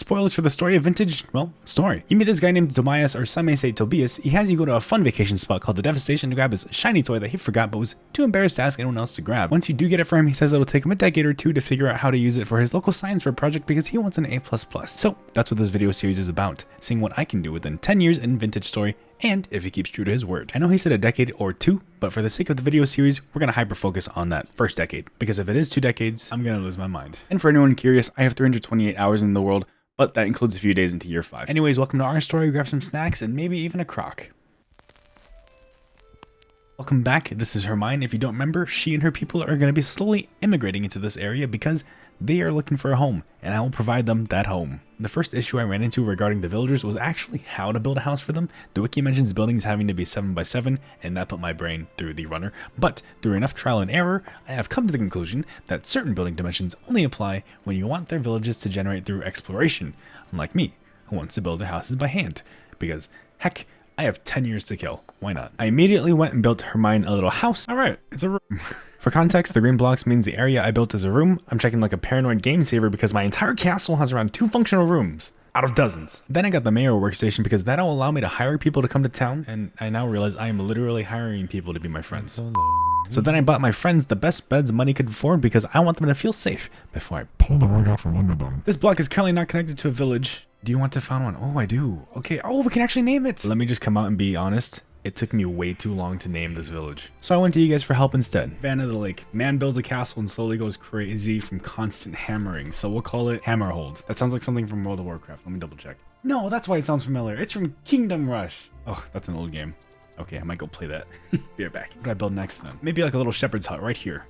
spoilers for the story of Vintage, well, story. You meet this guy named Tobias, or some may say Tobias. He has you go to a fun vacation spot called the Devastation to grab his shiny toy that he forgot but was too embarrassed to ask anyone else to grab. Once you do get it for him, he says it'll take him a decade or two to figure out how to use it for his local science fair project because he wants an A++. So that's what this video series is about, seeing what I can do within 10 years in Vintage story, and if he keeps true to his word. I know he said a decade or two, but for the sake of the video series, we're gonna hyper focus on that first decade, because if it is 2 decades, I'm gonna lose my mind. And for anyone curious, I have 328 hours in the world, but that includes a few days into year 5. Anyways, welcome to our story, grab some snacks, and maybe even a crock. Welcome back, this is Hermione. If you don't remember, she and her people are gonna be slowly immigrating into this area because they are looking for a home, and I will provide them that home. The first issue I ran into regarding the villagers was actually how to build a house for them. The wiki mentions buildings having to be 7 by 7, and that put my brain through the runner. But through enough trial and error, I have come to the conclusion that certain building dimensions only apply when you want their villages to generate through exploration, unlike me, who wants to build their houses by hand. Because, heck, I have 10 years to kill. Why not? I immediately went and built Hermione a little house. Alright, it's a room. For context, the green blocks means the area I built is a room. I'm checking like a paranoid game saver because my entire castle has around 2 functional rooms out of dozens. Then I got the mayor workstation because that'll allow me to hire people to come to town, and I now realize I am literally hiring people to be my friends. So then I bought my friends the best beds money could afford because I want them to feel safe before I pull the rug out from under them. This block is currently not connected to a village. Do you want to found one? Oh, I do. Okay. Oh, we can actually name it. Let me just come out and be honest. It took me way too long to name this village. So I went to you guys for help instead. Van of the Lake. Man builds a castle and slowly goes crazy from constant hammering. So we'll call it Hammerhold. That sounds like something from World of Warcraft. Let me double check. No, that's why it sounds familiar. It's from Kingdom Rush. Oh, that's an old game. Okay, I might go play that. Be right back. What do I build next then? Maybe like a little shepherd's hut right here,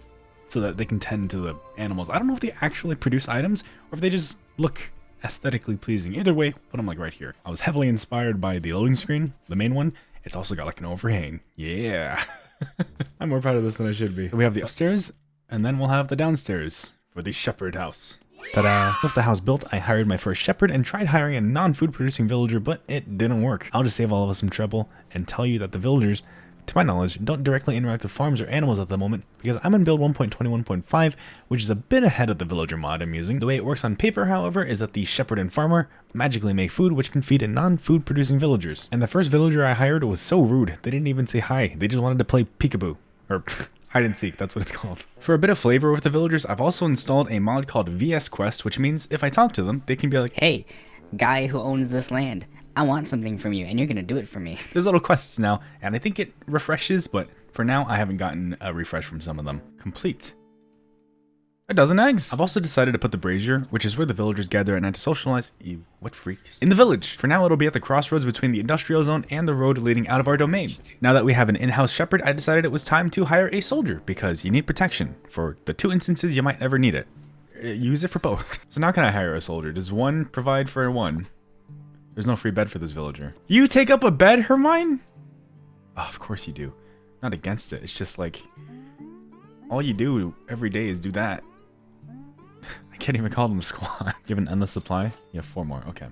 so that they can tend to the animals. I don't know if they actually produce items or if they just look aesthetically pleasing. Either way, put them like right here. I was heavily inspired by the loading screen, the main one. It's also got like an overhang. Yeah. I'm more proud of this than I should be. We have the upstairs, and then we'll have the downstairs for the shepherd house. Ta-da! With the house built, I hired my first shepherd and tried hiring a non-food producing villager, but it didn't work. I'll just save all of us some trouble and tell you that the villagers, to my knowledge, don't directly interact with farms or animals at the moment because I'm in build 1.21.5, which is a bit ahead of the villager mod I'm using. The way it works on paper, however, is that the shepherd and farmer magically make food which can feed non-food producing villagers. And the first villager I hired was so rude, they didn't even say hi, they just wanted to play peekaboo. Or hide and seek, that's what it's called. For a bit of flavor with the villagers, I've also installed a mod called VS Quest, which means if I talk to them, they can be like, "Hey, guy who owns this land, I want something from you, and you're gonna do it for me." There's little quests now, and I think it refreshes, but for now, I haven't gotten a refresh from some of them. Complete. A dozen eggs. I've also decided to put the brazier, which is where the villagers gather at night to socialize. Ew, what freaks? In the village. For now, it'll be at the crossroads between the industrial zone and the road leading out of our domain. Now that we have an in-house shepherd, I decided it was time to hire a soldier because you need protection for the 2 instances you might ever need it. Use it for both. So now can I hire a soldier? Does one provide for one? There's no free bed for this villager. You take up a bed, Hermione? Oh, of course you do. Not against it. It's just like, all you do every day is do that. I can't even call them squads. You have an endless supply? You have 4 more, okay.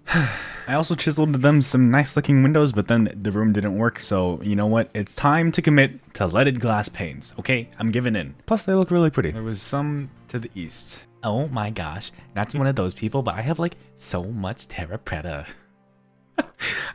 I also chiseled them some nice looking windows, but then the room didn't work, so you know what? It's time to commit to leaded glass panes, okay? I'm giving in. Plus, they look really pretty. There was some to the east. Oh my gosh, not one of those people, but I have like so much terra preta.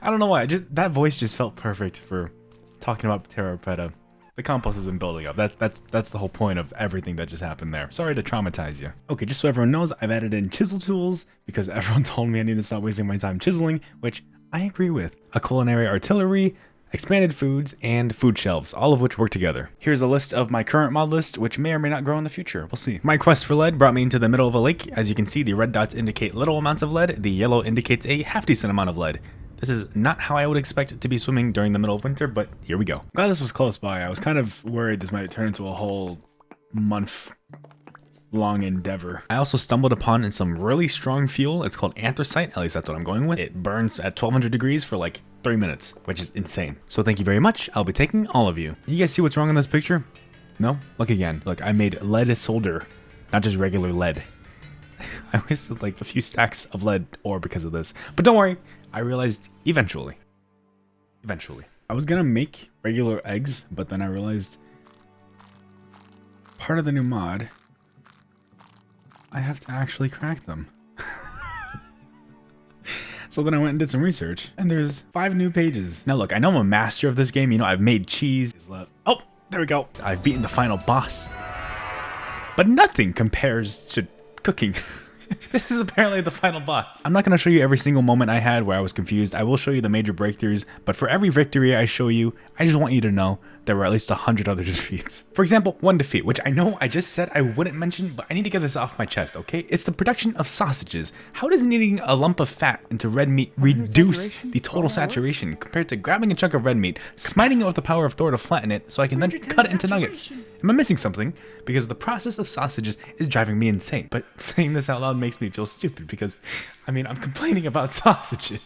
I don't know why, that voice just felt perfect for talking about terra preta. The compost isn't building up. That's the whole point of everything that just happened there. Sorry to traumatize you. Okay, just so everyone knows, I've added in chisel tools because everyone told me I need to stop wasting my time chiseling, which I agree with. A culinary artillery, expanded foods, and food shelves, all of which work together. Here's a list of my current mod list, which may or may not grow in the future. We'll see. My quest for lead brought me into the middle of a lake. As you can see, the red dots indicate little amounts of lead. The yellow indicates a half decent amount of lead. This is not how I would expect it to be swimming during the middle of winter, but here we go. Glad this was close by. I was kind of worried this might turn into a whole month-long endeavor. I also stumbled upon some really strong fuel. It's called anthracite, at least that's what I'm going with. It burns at 1200 degrees for like 3 minutes, which is insane. So thank you very much. I'll be taking all of you. You guys see what's wrong in this picture? No? Look again. Look, I made lead solder, not just regular lead. I wasted like a few stacks of lead ore because of this, but don't worry. I realized eventually. I was gonna make regular eggs, but then I realized part of the new mod, I have to actually crack them. So then I went and did some research, and there's 5 new pages. Now look, I know I'm a master of this game. You know, I've made cheese. Oh, there we go. I've beaten the final boss. But nothing compares to cooking. This is apparently the final boss. I'm not going to show you every single moment I had where I was confused. I will show you the major breakthroughs, but for every victory I show you, I just want you to know there were at least 100 other defeats. For example, one defeat, which I know I just said I wouldn't mention, but I need to get this off my chest, okay? It's the production of sausages. How does kneading a lump of fat into red meat reduce the total saturation compared to grabbing a chunk of red meat, smiting it with the power of Thor to flatten it so I can then cut it into nuggets? Am I missing something? Because the process of sausages is driving me insane. But saying this out loud makes me feel stupid because, I mean, I'm complaining about sausages.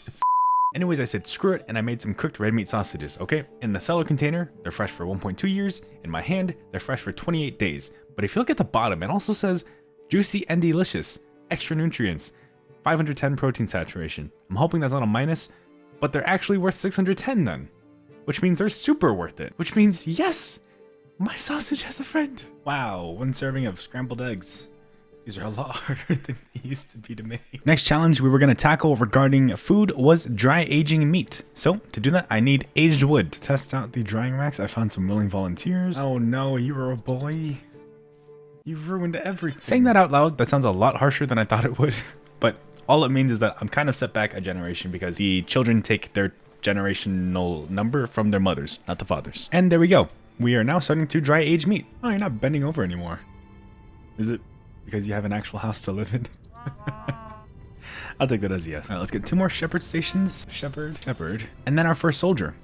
Anyways, I said screw it, and I made some cooked red meat sausages, okay? In the cellar container, they're fresh for 1.2 years. In my hand, they're fresh for 28 days. But if you look at the bottom, it also says juicy and delicious, extra nutrients, 510 protein saturation. I'm hoping that's not a minus, but they're actually worth 610 then. Which means they're super worth it. Which means, yes, my sausage has a friend. Wow, 1 serving of scrambled eggs. These are a lot harder than they used to be to make. Next challenge we were going to tackle regarding food was dry aging meat. So to do that, I need aged wood. To test out the drying racks, I found some willing volunteers. Oh no, you were a boy. You've ruined everything. Saying that out loud, that sounds a lot harsher than I thought it would. But all it means is that I'm kind of set back a generation because the children take their generational number from their mothers, not the fathers. And there we go. We are now starting to dry age meat. Oh, you're not bending over anymore. Is it because you have an actual house to live in? I'll take that as a yes. All right, let's get 2 more shepherd stations. Shepherd. And then our first soldier.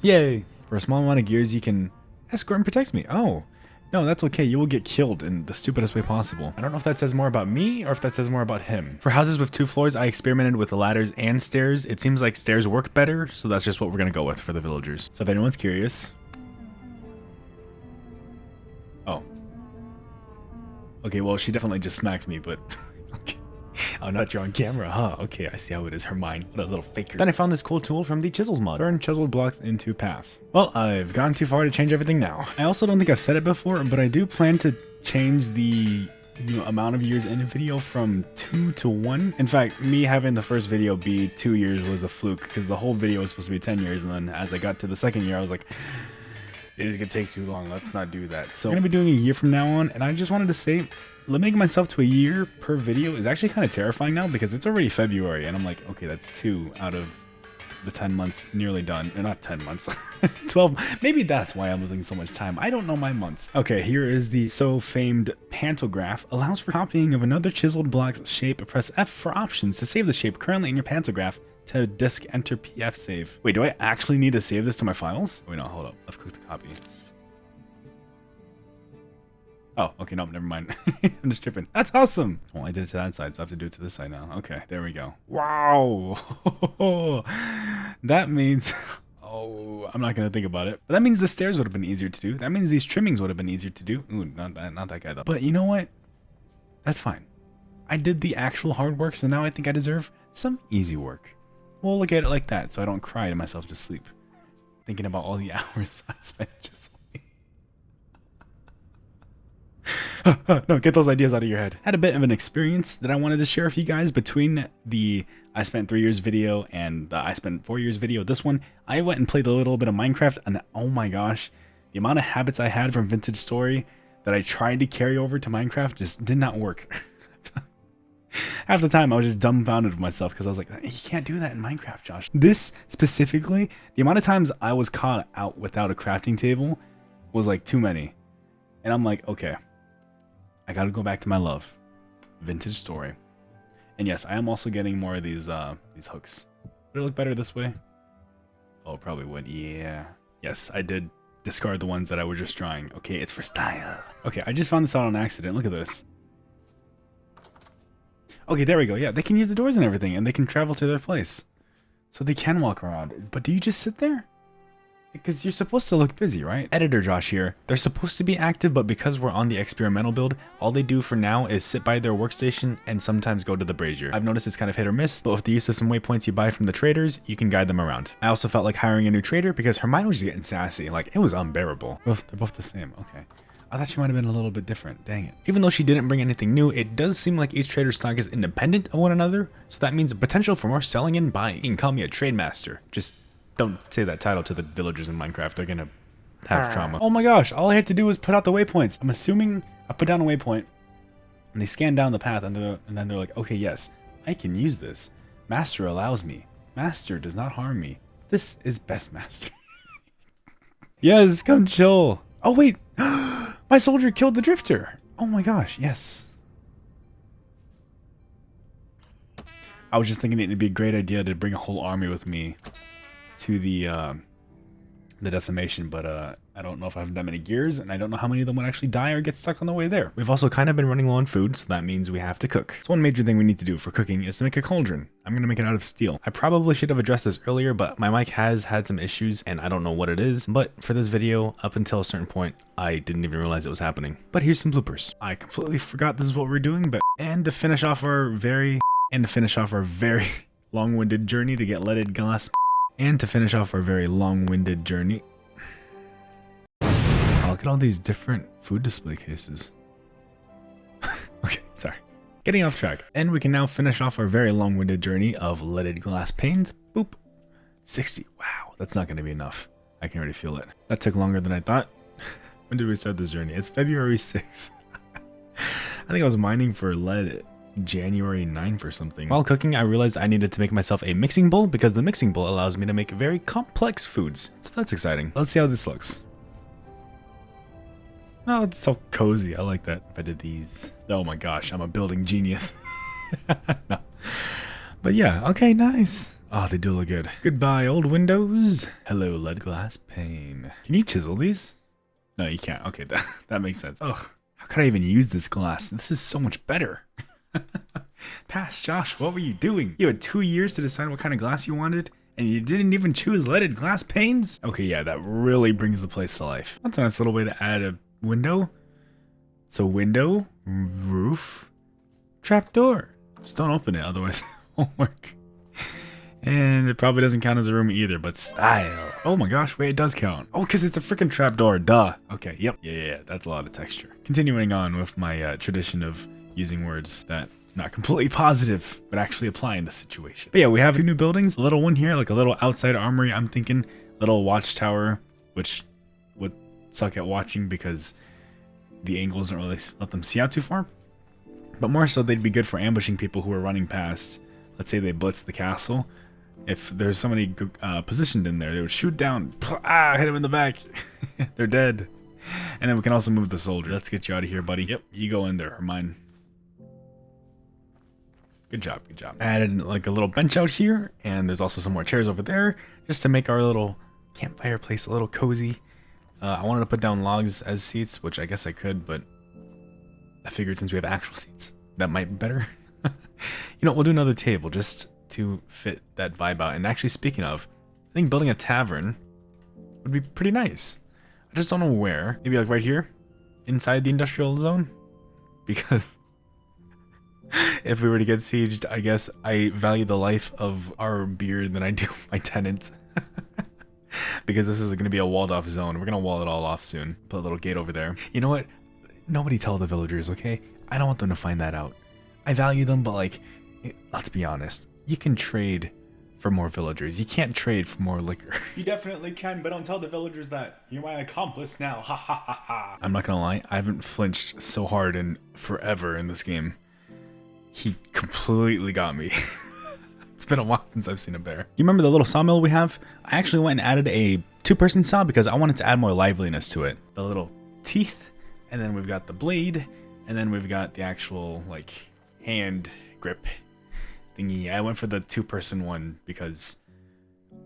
Yay. For a small amount of gears, you can escort and protect me. Oh, no, that's okay. You will get killed in the stupidest way possible. I don't know if that says more about me or if that says more about him. For houses with 2 floors, I experimented with ladders and stairs. It seems like stairs work better, so that's just what we're going to go with for the villagers. So if anyone's curious. Oh. Okay, well, she definitely just smacked me, but... okay. Oh, not you're on camera, huh? Okay, I see how it is. Her mind. What a little faker. Then I found this cool tool from the Chisels mod. Turn chiseled blocks into paths. Well, I've gone too far to change everything now. I also don't think I've said it before, but I do plan to change the amount of years in a video from 2 to 1. In fact, me having the first video be 2 years was a fluke, because the whole video was supposed to be 10 years, and then as I got to the second year, I was like... it is gonna take too long. Let's not do that. So I'm gonna be doing a year from now on, and I just wanted to say, limiting myself to a year per video is actually kind of terrifying now because it's already February, and I'm like, okay, that's 2 out of the 10 months nearly done. Or not 10 months, 12. Maybe that's why I'm losing so much time. I don't know my months. Okay, here is the so famed pantograph. Allows for copying of another chiseled block's shape. Press F for options to save the shape currently in your pantograph. To disk enter pf save. Wait, do I actually need to save this to my files? Wait, no, hold up. I've clicked the copy. Oh, okay, no, never mind. I'm just tripping. That's awesome. Well, I did it to that side, so I have to do it to this side now. Okay, there we go. Wow. That means... oh, I'm not going to think about it. But that means the stairs would have been easier to do. That means these trimmings would have been easier to do. Ooh, not that guy, though. But you know what? That's fine. I did the actual hard work, so now I think I deserve some easy work. We'll look at it like that, so I don't cry to myself to sleep, thinking about all the hours I spent just like... no, get those ideas out of your head. Had a bit of an experience that I wanted to share with you guys between the I spent 3 years video and the I spent 4 years video. This one, I went and played a little bit of Minecraft, and oh my gosh, the amount of habits I had from Vintage Story that I tried to carry over to Minecraft just did not work. Half the time I was just dumbfounded with myself because I was like, you can't do that in Minecraft, Josh. This specifically, the amount of times I was caught out without a crafting table was like too many. And I'm like, okay, I gotta go back to my love, Vintage Story. And yes, I am also getting more of these hooks. Would it look better this way? Oh, it probably would. Yeah. Yes, I did discard the ones that I was just drawing. Okay, it's for style. Okay, I just found this out on accident. Look at this. Okay, there we go. Yeah, they can use the doors and everything, and they can travel to their place. So they can walk around. But do you just sit there? Because you're supposed to look busy, right? Editor Josh here. They're supposed to be active, but because we're on the experimental build, all they do for now is sit by their workstation and sometimes go to the brazier. I've noticed it's kind of hit or miss, but with the use of some waypoints you buy from the traders, you can guide them around. I also felt like hiring a new trader because Hermione was just getting sassy. Like, it was unbearable. They're both the same. Okay. I thought she might have been a little bit different. Dang it. Even though she didn't bring anything new, it does seem like each trader's stock is independent of one another. So that means a potential for more selling and buying. You can call me a trade master. Just don't say that title to the villagers in Minecraft. They're gonna have trauma. Oh my gosh, all I had to do was put out the waypoints. I'm assuming I put down a waypoint and they scan down the path and then they're like, okay, yes, I can use this. Master allows me. Master does not harm me. This is best master. Yes, come chill. Oh wait, my soldier killed the drifter. Oh my gosh, yes. I was just thinking it'd be a great idea to bring a whole army with me to the decimation, but I don't know if I have that many gears, and I don't know how many of them would actually die or get stuck on the way there. We've also kind of been running low on food, so that means we have to cook. So one major thing we need to do for cooking is to make a cauldron. I'm gonna make it out of steel. I probably should have addressed this earlier, but my mic has had some issues, and I don't know what it is, but for this video, up until a certain point, I didn't even realize it was happening. But here's some bloopers. I completely forgot this is what we're doing, but to finish off our very long-winded journey to get leaded glass, and to finish off our very long-winded journey. Oh, look at all these different food display cases. Okay, sorry. Getting off track. And we can now finish off our very long-winded journey of leaded glass panes. Boop. 60. Wow, that's not going to be enough. I can already feel it. That took longer than I thought. When did we start this journey? It's February 6th. I think I was mining for lead January 9th or something. While cooking, I realized I needed to make myself a mixing bowl because the mixing bowl allows me to make very complex foods. So that's exciting. Let's see how this looks. Oh, it's so cozy. I like that. If I did these. Oh my gosh, I'm a building genius. No. But yeah, okay, nice. Oh, they do look good. Goodbye, old windows. Hello, lead glass pane. Can you chisel these? No, you can't. Okay, that makes sense. Ugh, how could I even use this glass? This is so much better. Pass, Josh, what were you doing? You had 2 years to decide what kind of glass you wanted, and you didn't even choose leaded glass panes? Okay, yeah, that really brings the place to life. That's a nice little way to add a window. So window, roof, trapdoor. Just don't open it, otherwise it won't work. And it probably doesn't count as a room either, but style. Oh my gosh, wait, it does count. Oh, because it's a freaking trapdoor, duh. Okay, yep, yeah, that's a lot of texture. Continuing on with my tradition of using words that not completely positive, but actually apply in the situation. But yeah, we have 2 new buildings. A little one here, like a little outside armory, I'm thinking. Little watchtower, which would suck at watching because the angles don't really let them see out too far. But more so, they'd be good for ambushing people who are running past. Let's say they blitz the castle. If there's somebody positioned in there, they would shoot down. Hit him in the back. They're dead. And then we can also move the soldier. Let's get you out of here, buddy. Yep, you go in there, or mine. Good job, good job. Added like a little bench out here, and there's also some more chairs over there, just to make our little campfire place a little cozy. I wanted to put down logs as seats, which I guess I could, but I figured since we have actual seats, that might be better. You know, we'll do another table just to fit that vibe out. And actually, speaking of, I think building a tavern would be pretty nice. I just don't know where. Maybe like right here, inside the industrial zone, because if we were to get sieged, I guess I value the life of our beard than I do my tenants. Because this is going to be a walled off zone. We're going to wall it all off soon. Put a little gate over there. You know what? Nobody tell the villagers, okay? I don't want them to find that out. I value them, but like, let's be honest. You can trade for more villagers. You can't trade for more liquor. You definitely can, but don't tell the villagers that. You're my accomplice now. Ha ha ha ha. I'm not going to lie. I haven't flinched so hard in forever in this game. He completely got me. It's been a while since I've seen a bear. You remember the little sawmill we have? I actually went and added a 2-person saw because I wanted to add more liveliness to it. The little teeth, and then we've got the blade, and then we've got the actual like hand grip thingy. I went for the 2-person one because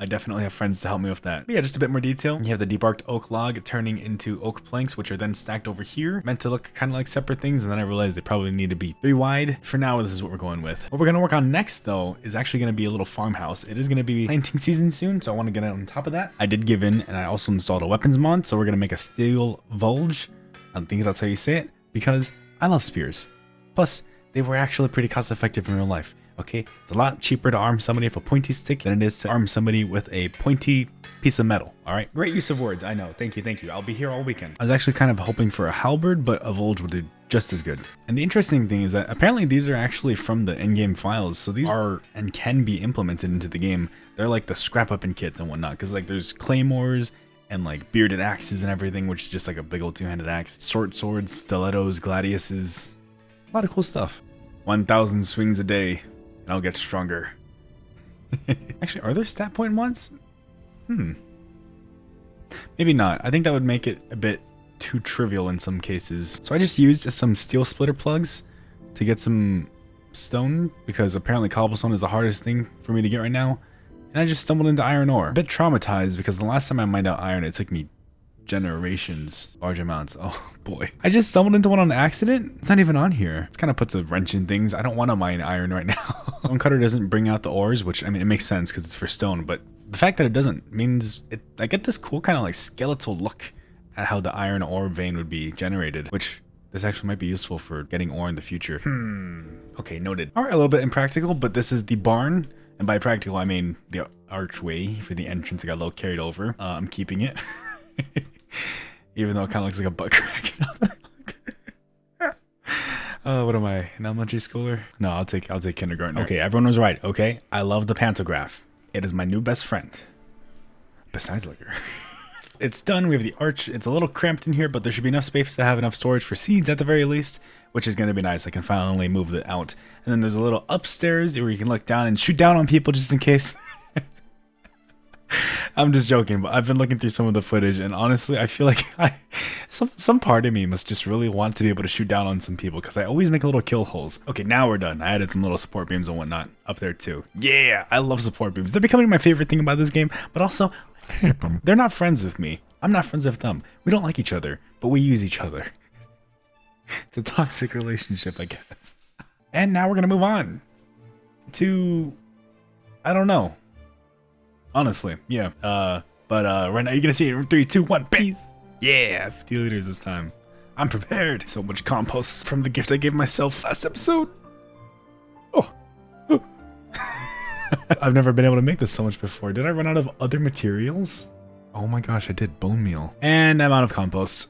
I definitely have friends to help me with that. But yeah, just a bit more detail. You have the debarked oak log turning into oak planks, which are then stacked over here, meant to look kind of like separate things, and then I realized they probably need to be 3 wide. For now, this is what we're going with. What we're going to work on next, though, is actually going to be a little farmhouse. It is going to be planting season soon, so I want to get on top of that. I did give in, and I also installed a weapons mod, so we're going to make a steel vulge. I don't think that's how you say it, because I love spears. Plus, they were actually pretty cost effective in real life. Okay, it's a lot cheaper to arm somebody with a pointy stick than it is to arm somebody with a pointy piece of metal. All right, great use of words. I know. Thank you, thank you. I'll be here all weekend. I was actually kind of hoping for a halberd, but a Volge would do just as good. And the interesting thing is that apparently these are actually from the in-game files, so these are and can be implemented into the game. They're like the scrap-upping kits and whatnot, because like there's claymores and like bearded axes and everything, which is just like a big old two-handed axe. Short swords, stilettos, gladiuses, a lot of cool stuff. 1,000 swings a day, and I'll get stronger. Actually, are there stat point ones? Maybe not. I think that would make it a bit too trivial in some cases. So I just used some steel splitter plugs to get some stone, because apparently cobblestone is the hardest thing for me to get right now. And I just stumbled into iron ore. A bit traumatized because the last time I mined out iron, it took me generations, large amounts. Oh boy. I just stumbled into one on accident. It's not even on here. It kind of puts a wrench in things. I don't want to mine iron right now. Stone cutter doesn't bring out the ores, which I mean, it makes sense because it's for stone, but the fact that it doesn't means I get this cool kind of like skeletal look at how the iron ore vein would be generated, which this actually might be useful for getting ore in the future. Okay, noted. All right, a little bit impractical, but this is the barn. And by practical, I mean the archway for the entrance. I got a little carried over. I'm keeping it. Even though it kind of looks like a butt crack. What am I, an elementary schooler? No, I'll take kindergarten. Okay, everyone was right. Okay, I love the pantograph. It is my new best friend. Besides liquor. It's done. We have the arch. It's a little cramped in here, but there should be enough space to have enough storage for seeds at the very least, which is going to be nice. I can finally move it out. And then there's a little upstairs where you can look down and shoot down on people just in case. I'm just joking, but I've been looking through some of the footage, and honestly, I feel like some part of me must just really want to be able to shoot down on some people, because I always make little kill holes. Okay, now we're done. I added some little support beams and whatnot up there too. Yeah, I love support beams. They're becoming my favorite thing about this game, but also, I hate them. They're not friends with me. I'm not friends with them. We don't like each other, but we use each other. It's a toxic relationship, I guess. And now we're going to move on to, I don't know. Honestly, yeah. But right now you're gonna see it in 3, 2, 1, peace. Yeah, 50 liters this time. I'm prepared. So much compost from the gift I gave myself last episode. Oh. I've never been able to make this so much before. Did I run out of other materials? Oh my gosh, I did bone meal. And I'm out of compost.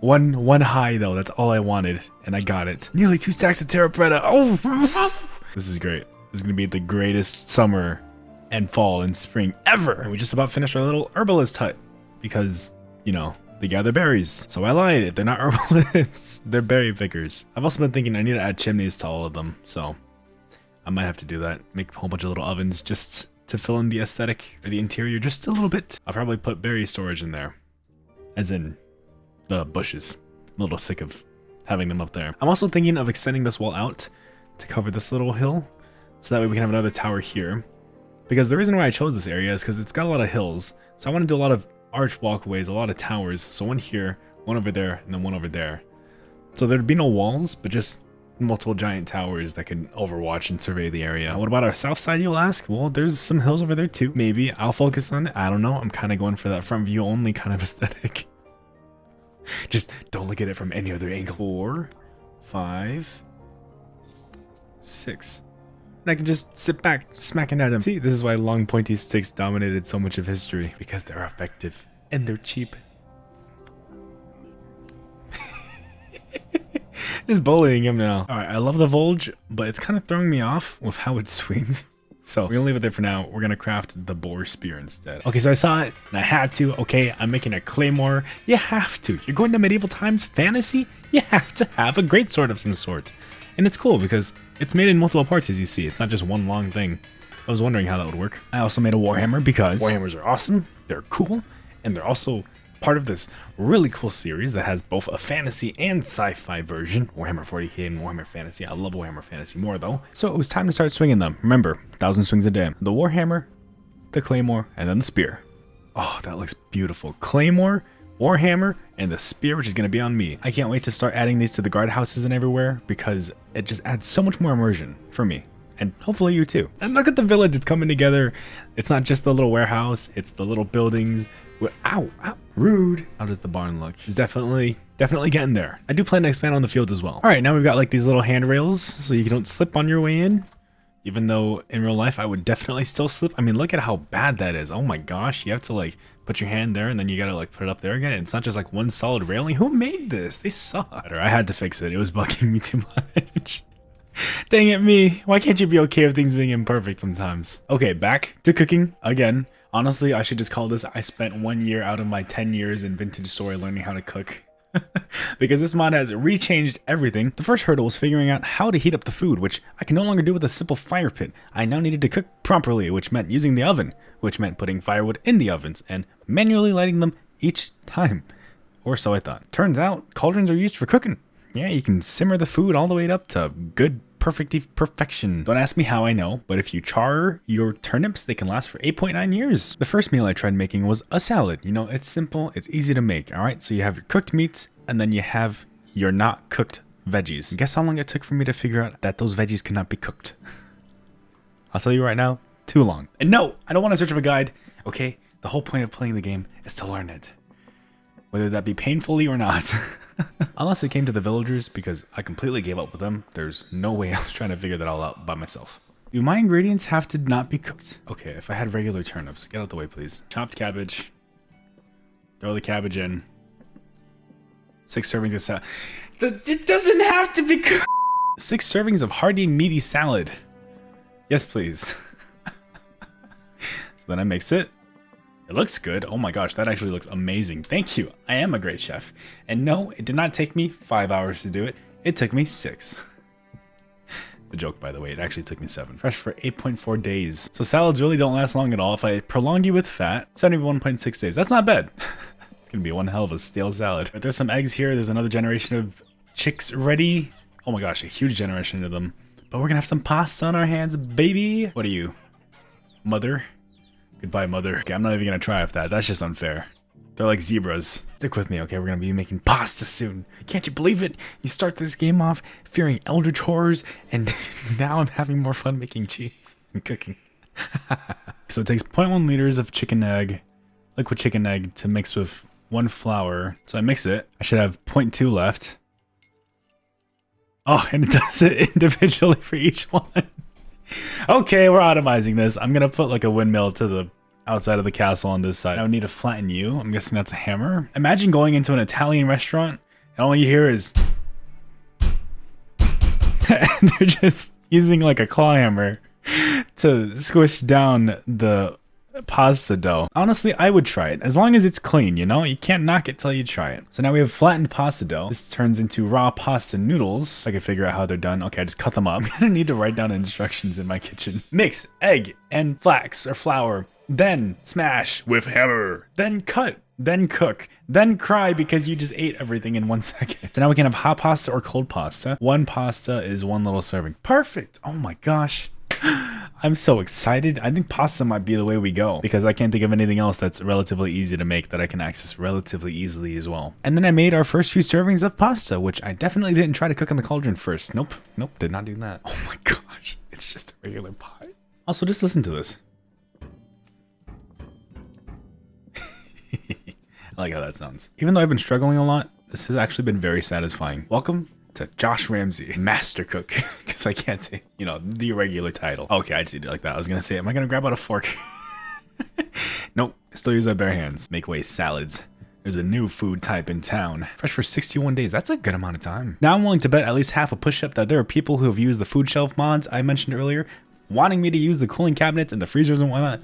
One high though, that's all I wanted, and I got it. Nearly 2 stacks of terra preta. Oh, this is great. This is gonna be the greatest summer and fall and spring ever. And we just about finished our little herbalist hut because, you know, they gather berries. So I lied, they're not herbalists, they're berry pickers. I've also been thinking I need to add chimneys to all of them, so I might have to do that. Make a whole bunch of little ovens just to fill in the aesthetic or the interior just a little bit. I'll probably put berry storage in there, as in the bushes. I'm a little sick of having them up there. I'm also thinking of extending this wall out to cover this little hill, so that way we can have another tower here. Because the reason why I chose this area is because it's got a lot of hills. So I want to do a lot of arch walkways, a lot of towers. So one here, one over there, and then one over there. So there'd be no walls, but just multiple giant towers that can overwatch and survey the area. What about our south side, you'll ask? Well, there's some hills over there too. Maybe I'll focus on it. I don't know. I'm kind of going for that front view only kind of aesthetic. Just don't look at it from any other angle. 4, 5, 6. And I can just sit back, smacking at him. See, this is why long pointy sticks dominated so much of history. Because they're effective. And they're cheap. Just bullying him now. Alright, I love the Volge, but it's kind of throwing me off with how it swings. So we're gonna leave it there for now. We're gonna craft the boar spear instead. Okay, so I saw it, and I had to. Okay, I'm making a claymore. You have to. You're going to medieval times fantasy? You have to have a greatsword of some sort. And it's cool because it's made in multiple parts, as you see. It's not just one long thing. I was wondering how that would work. I also made a warhammer because warhammers are awesome, they're cool, and they're also part of this really cool series that has both a fantasy and sci-fi version. Warhammer 40k and Warhammer Fantasy. I love Warhammer Fantasy more though. So it was time to start swinging them. Remember, 1,000 swings a day. The warhammer, the claymore, and then the spear. Oh, that looks beautiful. Claymore, warhammer, and the spear, which is going to be on me. I can't wait to start adding these to the guardhouses and everywhere because it just adds so much more immersion for me. And hopefully you too. And look at the village, it's coming together. It's not just the little warehouse, it's the little buildings. Ow, ow, rude. How does the barn look? It's definitely getting there. I do plan to expand on the fields as well. All right, now we've got like these little handrails so you don't slip on your way in. Even though in real life I would definitely still slip. I mean, look at how bad that is. Oh my gosh, you have to like put your hand there and then you gotta like put it up there again. It's not just like one solid railing. Who made this? They suck. I had to fix it. It was bugging me too much. Dang it me. Why can't you be okay with things being imperfect sometimes? Okay, back to cooking again. Honestly, I should just call this I spent 1 year out of my 10 years in Vintage Story learning how to cook. Because this mod has rechanged everything. The first hurdle was figuring out how to heat up the food, which I can no longer do with a simple fire pit. I now needed to cook properly, which meant using the oven, which meant putting firewood in the ovens and manually lighting them each time. Or so I thought. Turns out, cauldrons are used for cooking. Yeah, you can simmer the food all the way up to good perfection. Don't ask me how I know, but if you char your turnips, they can last for 8.9 years. The first meal I tried making was a salad. You know, it's simple, it's easy to make, all right? So you have your cooked meats, and then you have your not cooked veggies. Guess how long it took for me to figure out that those veggies cannot be cooked? I'll tell you right now, too long. And no, I don't want to search up a guide, okay? The whole point of playing the game is to learn it. Whether that be painfully or not. Unless it came to the villagers, because I completely gave up with them. There's no way I was trying to figure that all out by myself. Do my ingredients have to not be cooked? Okay, if I had regular turnips, get out the way please. Chopped cabbage. Throw the cabbage in. 6 servings of salad. It doesn't have to be cooked. 6 servings of hearty meaty salad. Yes please. So then I mix it. It looks good. Oh my gosh, that actually looks amazing. Thank you. I am a great chef. And no, it did not take me 5 hours to do it. It took me 6. It's a joke, by the way. It actually took me 7. Fresh for 8.4 days. So salads really don't last long at all. If I prolong you with fat, 71.6 days. That's not bad. It's gonna be one hell of a stale salad. But there's some eggs here. There's another generation of chicks ready. Oh my gosh, a huge generation of them. But we're gonna have some pasta on our hands, baby. What are you? Mother? Goodbye, mother. Okay, I'm not even gonna try with that. That's just unfair. They're like zebras. Stick with me, okay? We're gonna be making pasta soon. Can't you believe it? You start this game off fearing eldritch horrors, and now I'm having more fun making cheese and cooking. So it takes 0.1 liters of chicken egg, liquid chicken egg, to mix with 1 flour. So I mix it. I should have 0.2 left. Oh, and it does it individually for each one. Okay, we're automizing this. I'm gonna put like a windmill to the outside of the castle on this side. I would need to flatten you. I'm guessing that's a hammer. Imagine going into an Italian restaurant and all you hear is and they're just using like a claw hammer to squish down the pasta dough. Honestly, I would try it as long as it's clean, you know? You can't knock it till you try it. So now we have flattened pasta dough. This turns into raw pasta noodles. I can figure out how they're done. Okay, I just cut them up. I'm gonna need to write down instructions in my kitchen. Mix egg and flax or flour, then smash with hammer, then cut, then cook, then cry because you just ate everything in 1 second. So now we can have hot pasta or cold pasta. 1 pasta is 1 little serving. Perfect. Oh my gosh. I'm so excited. I think pasta might be the way we go because I can't think of anything else that's relatively easy to make that I can access relatively easily as well. And then I made our first few servings of pasta, which I definitely didn't try to cook in the cauldron first. Nope, did not do that. Oh my gosh, it's just a regular pie. Also, just listen to this. I like how that sounds. Even though I've been struggling a lot, this has actually been very satisfying. Welcome to Josh Ramsay, Master Cook, because I can't say, you know, the irregular title. Okay, I just did it like that. I was gonna say, am I gonna grab out a fork? Nope, still use my bare hands. Make way salads. There's a new food type in town. Fresh for 61 days. That's a good amount of time. Now I'm willing to bet at least half a push-up that there are people who have used the food shelf mods I mentioned earlier, wanting me to use the cooling cabinets and the freezers and whatnot.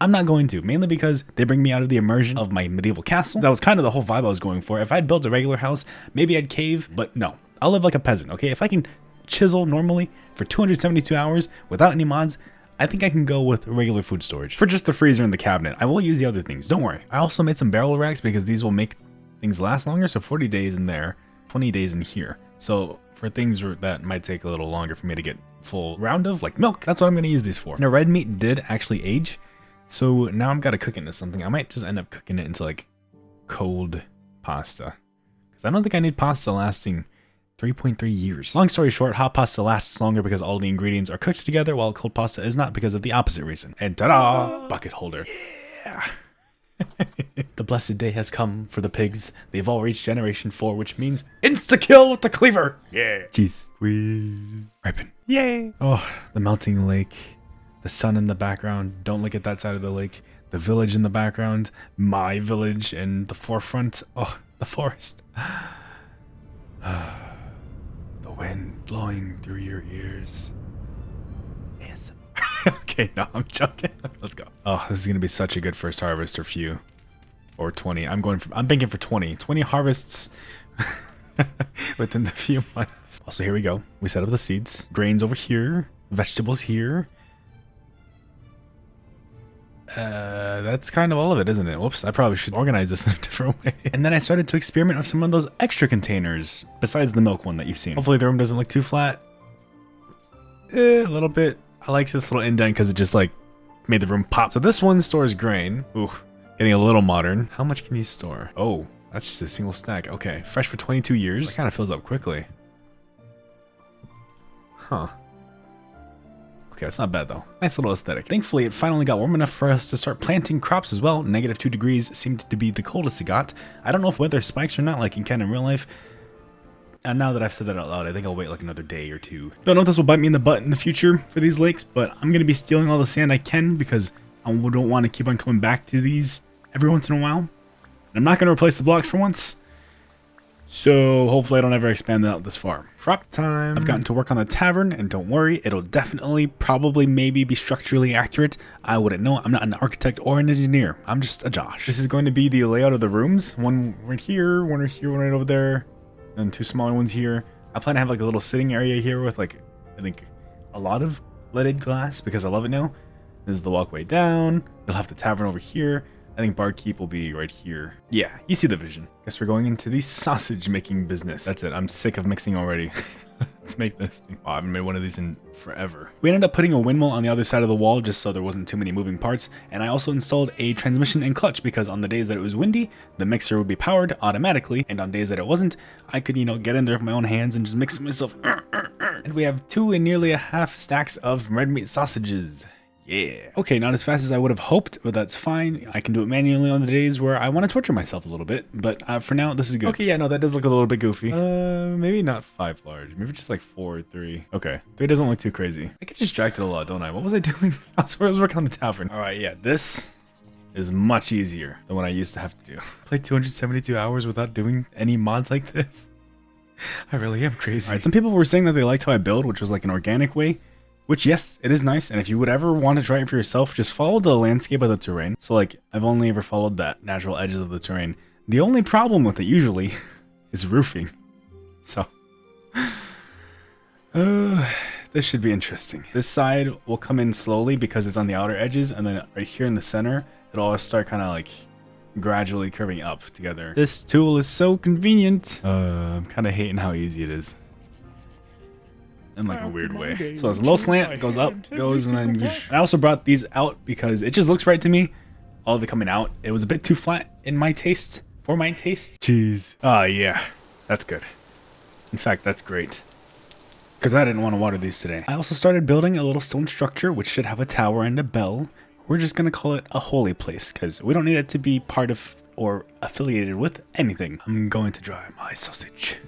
I'm not going to, mainly because they bring me out of the immersion of my medieval castle. That was kind of the whole vibe I was going for. If I'd built a regular house, maybe I'd cave, but no. I'll live like a peasant, okay? If I can chisel normally for 272 hours without any mods, I think I can go with regular food storage. For just the freezer and the cabinet, I will use the other things, don't worry. I also made some barrel racks because these will make things last longer, so 40 days in there, 20 days in here. So for things that might take a little longer for me to get full round of, like milk, that's what I'm gonna use these for. Now red meat did actually age, so now I've got to cook it into something. I might just end up cooking it into like cold pasta. Because I don't think I need pasta lasting 3.3 years. Long story short, hot pasta lasts longer because all the ingredients are cooked together, while cold pasta is not because of the opposite reason. And ta-da! Bucket holder. Yeah! The The blessed day has come for the pigs. They've all reached generation 4, which means insta-kill with the cleaver. Yeah. Cheese. Squeeze. Ripen. Yay. Oh, the melting lake. The sun in the background. Don't look at that side of the lake. The village in the background. My village in the forefront. Oh, the forest. The wind blowing through your ears. ASMR. Okay, no, I'm joking. Let's go. Oh, this is gonna be such a good first harvest, or few, or 20. I'm thinking for 20 harvests within the few months. Also, here we go. We set up the seeds. Grains over here. Vegetables here. That's kind of all of it, isn't it? Whoops, I probably should organize this in a different way. And then I started to experiment with some of those extra containers, besides the milk one that you've seen. Hopefully the room doesn't look too flat. A little bit. I liked this little indent because it just like made the room pop. So this one stores grain. Ooh, getting a little modern. How much can you store? Oh, that's just a single stack. Okay, fresh for 22 years. That kind of fills up quickly. Huh. Okay, that's not bad though. Nice little aesthetic. Thankfully, it finally got warm enough for us to start planting crops as well. -2 degrees seemed to be the coldest it got. I don't know if weather spikes or not like you can in real life. And now that I've said that out loud, I think I'll wait like another day or two. Don't know if this will bite me in the butt in the future for these lakes, but I'm going to be stealing all the sand I can because I don't want to keep on coming back to these every once in a while. And I'm not going to replace the blocks for once. So hopefully I don't ever expand that out this far. Crop time. I've gotten to work on the tavern, and don't worry, it'll definitely, probably, maybe be structurally accurate. I wouldn't know. I'm not an architect or an engineer. I'm just a Josh. This is going to be the layout of the rooms. One right here, one right here, one right over there. And 2 smaller ones here. I plan to have like a little sitting area here with like, I think, a lot of leaded glass because I love it now. This is the walkway down. You'll have the tavern over here. I think barkeep will be right here. Yeah, you see the vision. Guess we're going into the sausage making business. That's it. I'm sick of mixing already. Let's make this thing. Oh, I haven't made one of these in forever. We ended up putting a windmill on the other side of the wall just so there wasn't too many moving parts. And I also installed a transmission and clutch because on the days that it was windy, the mixer would be powered automatically. And on days that it wasn't, I could, you know, get in there with my own hands and just mix it myself. And we have 2 and nearly a half stacks of red meat sausages. Yeah. Okay, not as fast as I would have hoped, but that's fine. I can do it manually on the days where I want to torture myself a little bit, but for now, this is good. Okay, yeah, no, that does look a little bit goofy. Maybe not 5 large. Maybe just like 4 or 3. Okay, 3 doesn't look too crazy. I get distracted a lot, don't I? What was I doing? I was working on the tavern. All right, yeah, this is much easier than what I used to have to do. Play 272 hours without doing any mods like this. I really am crazy. All right, some people were saying that they liked how I build, which was like an organic way. Which, yes, it is nice, and if you would ever want to try it for yourself, just follow the landscape of the terrain. So, like, I've only ever followed that natural edges of the terrain. The only problem with it, usually, is roofing. So, this should be interesting. This side will come in slowly because it's on the outer edges, and then right here in the center, it'll all start kind of, like, gradually curving up together. This tool is so convenient. I'm kind of hating how easy it is. In like a weird way. So it's a low slant, it goes up, goes, and then I also brought these out because it just looks right to me. All of it coming out. It was a bit too flat in my taste, for my taste. Jeez. Oh yeah, that's good. In fact, that's great. Because I didn't want to water these today. I also started building a little stone structure which should have a tower and a bell. We're just going to call it a holy place because we don't need it to be part of or affiliated with anything. I'm going to dry my sausage.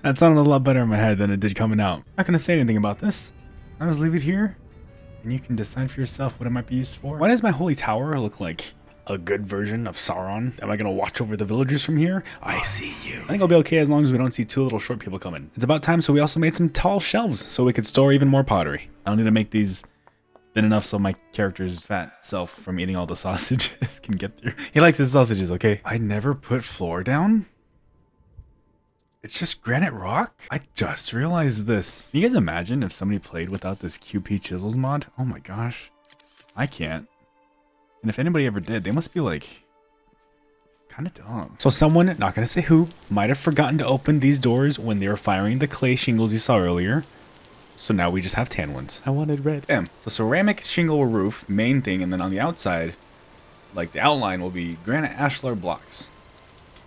That sounded a lot better in my head than it did coming out. I'm not going to say anything about this. I'll just leave it here, and you can decide for yourself what it might be used for. Why does my holy tower look like a good version of Sauron? Am I going to watch over the villagers from here? I see you. I think I'll be okay as long as we don't see 2 little short people coming. It's about time, so we also made some tall shelves so we could store even more pottery. I don't need to make these thin enough so my character's fat self from eating all the sausages can get through. He likes his sausages, okay? I never put floor down? It's just granite rock? I just realized this. Can you guys imagine if somebody played without this QP Chisels mod? Oh my gosh. I can't. And if anybody ever did, they must be like kind of dumb. So someone, not gonna say who, might have forgotten to open these doors when they were firing the clay shingles you saw earlier. So now we just have tan ones. I wanted red. Damn. So ceramic shingle roof, main thing, and then on the outside, like the outline will be granite ashlar blocks.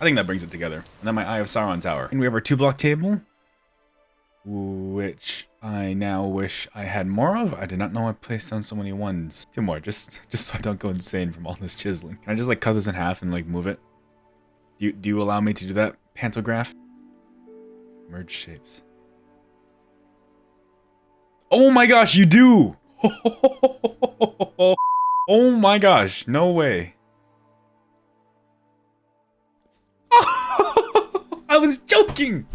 I think that brings it together. And then my Eye of Sauron tower. And we have our 2-block table, which I now wish I had more of. I did not know I placed down so many ones. 2 more, just so I don't go insane from all this chiseling. Can I just like cut this in half and like move it? Do you allow me to do that, pantograph? Merge shapes. Oh my gosh, you do! Oh my gosh, no way. I was joking!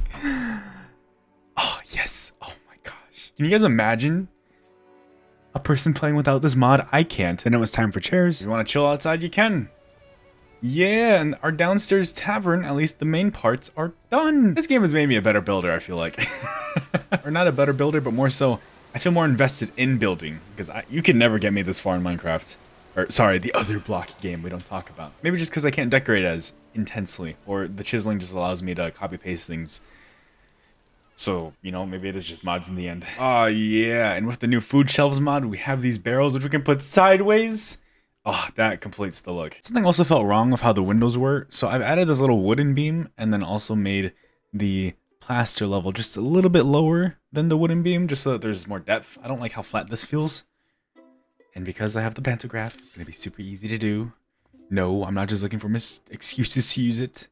Oh, yes. Oh my gosh. Can you guys imagine a person playing without this mod? I can't. And it was time for chairs. If you want to chill outside, you can. Yeah, and our downstairs tavern, at least the main parts, are done. This game has made me a better builder, I feel like. Or not a better builder, but more so, I feel more invested in building. Because you can never get me this far in Minecraft. Or, sorry, the other block game we don't talk about. Maybe just because I can't decorate as intensely. Or the chiseling just allows me to copy-paste things. So, you know, maybe it is just mods in the end. Oh, yeah. And with the new food shelves mod, we have these barrels which we can put sideways. Oh, that completes the look. Something also felt wrong with how the windows were. So I've added this little wooden beam and then also made the plaster level just a little bit lower than the wooden beam just so that there's more depth. I don't like how flat this feels. And because I have the pantograph, it's going to be super easy to do. No, I'm not just looking for excuses to use it.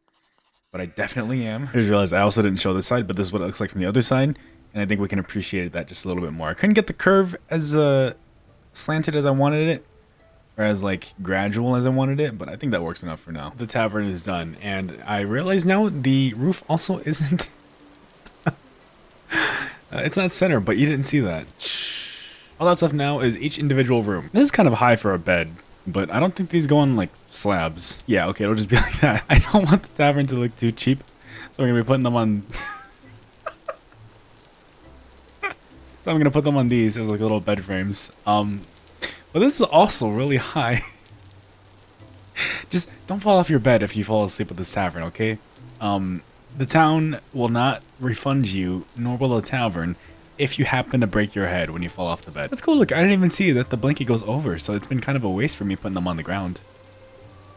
But I definitely am. I just realized I also didn't show this side, but this is what it looks like from the other side. And I think we can appreciate that just a little bit more. I couldn't get the curve as slanted as I wanted it. Or as like gradual as I wanted it. But I think that works enough for now. The tavern is done. And I realize now the roof also isn't... it's not center, but you didn't see that. All that stuff now is each individual room. This is kind of high for a bed, but I don't think these go on like slabs. Yeah, okay, it'll just be like that. I don't want the tavern to look too cheap, so I'm gonna be putting them on. So I'm gonna put them on these as like little bed frames. But this is also really high. Just don't fall off your bed if you fall asleep at this tavern, okay? The town will not refund you, nor will the tavern, if you happen to break your head when you fall off the bed. That's cool. Look, I didn't even see that the blanket goes over, so it's been kind of a waste for me putting them on the ground.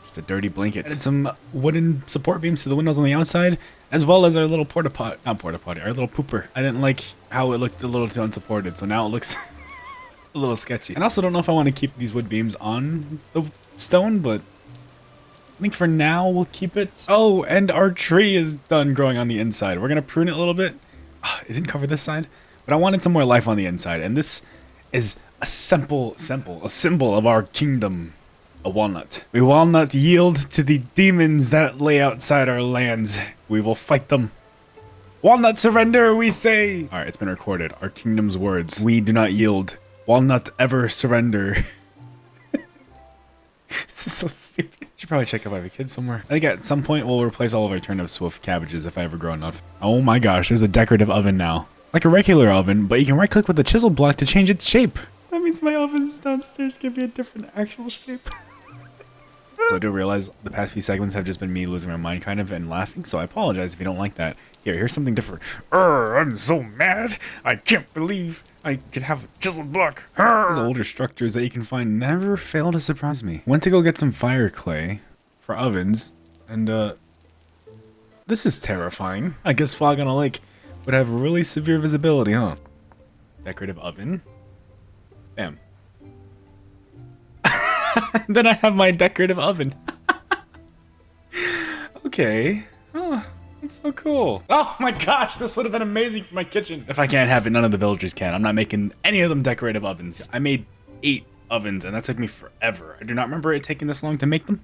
Just a dirty blanket. Added some wooden support beams to the windows on the outside, as well as our little not porta potty, our little pooper. I didn't like how it looked a little too unsupported, so now it looks a little sketchy. And I also don't know if I want to keep these wood beams on the stone, but I think for now we'll keep it. Oh, and our tree is done growing on the inside. We're gonna prune it a little bit. It didn't cover this side. But I wanted some more life on the inside, and this is a symbol of our kingdom, a walnut. We will not yield to the demons that lay outside our lands. We will fight them. Walnut surrender, we say! Alright, it's been recorded. Our kingdom's words. We do not yield. Walnut ever surrender. This is so stupid. Should probably check if I have a kid somewhere. I think at some point we'll replace all of our turnips with cabbages if I ever grow enough. Oh my gosh, there's a decorative oven now. Like a regular oven, but you can right click with the chisel block to change its shape. That means my ovens downstairs give me a different actual shape. So I do realize the past few segments have just been me losing my mind kind of and laughing, so I apologize if you don't like that. Here's something different. I'm so mad. I can't believe I could have a chisel block. These older structures that you can find never fail to surprise me. Went to go get some fire clay for ovens, and this is terrifying. I guess fog on a lake would have really severe visibility, huh? Decorative oven. Bam. Then I have my decorative oven. Okay. Oh, that's so cool. Oh my gosh, this would have been amazing for my kitchen. If I can't have it, none of the villagers can. I'm not making any of them decorative ovens. I made 8 ovens, and that took me forever. I do not remember it taking this long to make them,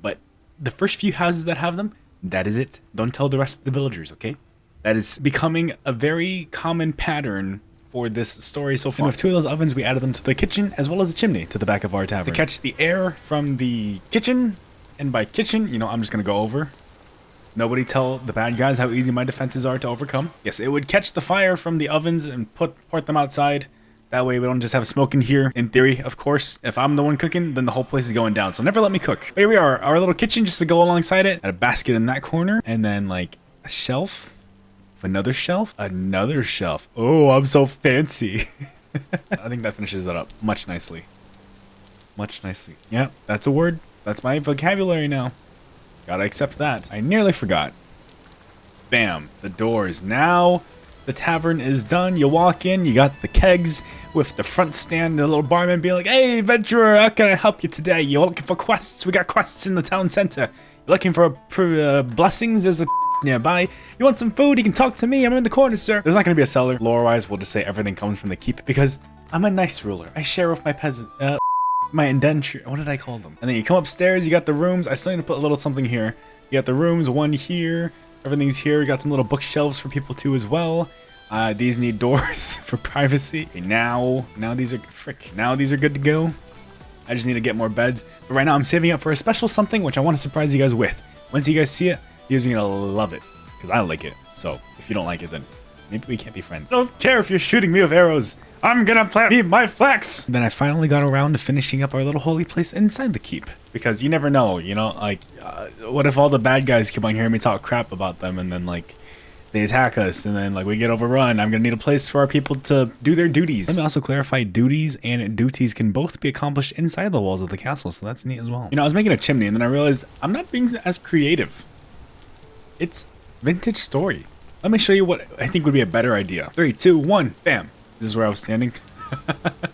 but the first few houses that have them, that is it. Don't tell the rest of the villagers, okay? That is becoming a very common pattern for this story so far. And with 2 of those ovens, we added them to the kitchen as well as the chimney to the back of our tavern. To catch the air from the kitchen, and by kitchen, you know, I'm just gonna go over. Nobody tell the bad guys how easy my defenses are to overcome. Yes, it would catch the fire from the ovens and port them outside. That way we don't just have smoke in here. In theory, of course, if I'm the one cooking, then the whole place is going down. So never let me cook. But here we are, our little kitchen just to go alongside it. A basket in that corner, and then like a shelf. Another shelf? Another shelf. Oh, I'm so fancy. I think that finishes it up much nicely. Much nicely. Yeah, that's a word. That's my vocabulary now. Gotta accept that. I nearly forgot. Bam. The doors. Now The tavern is done. You walk in, you got the kegs with the front stand, the little barman being like, hey, adventurer, how can I help you today? You're looking for quests? We got quests in the town center. You're looking for blessings? There's a nearby. You want some food? You can talk to me. I'm in the corner, sir. There's not going to be a cellar. Lore-wise, we'll just say everything comes from the keep because I'm a nice ruler. I share with my peasant, my indenture. What did I call them? And then you come upstairs, you got the rooms. I still need to put a little something here. You got the rooms, one here. Everything's here. We got some little bookshelves for people too as well. These need doors for privacy. Okay, now these are now these are good to go. I just need to get more beds. But right now I'm saving up for a special something which I want to surprise you guys with. Once you guys see it, you're gonna love it because I like it. So if you don't like it, then maybe we can't be friends. I don't care if you're shooting me with arrows. I'm gonna plant my flax. Then I finally got around to finishing up our little holy place inside the keep because you never know, you know, like what if all the bad guys keep on hearing me talk crap about them and then like they attack us and then like we get overrun. I'm gonna need a place for our people to do their duties. Let me also clarify, duties and duties can both be accomplished inside the walls of the castle, so that's neat as well. You know, I was making a chimney and then I realized I'm not being as creative. It's vintage story. Let me show you what I think would be a better idea. 3, 2, 1, bam. This is where I was standing.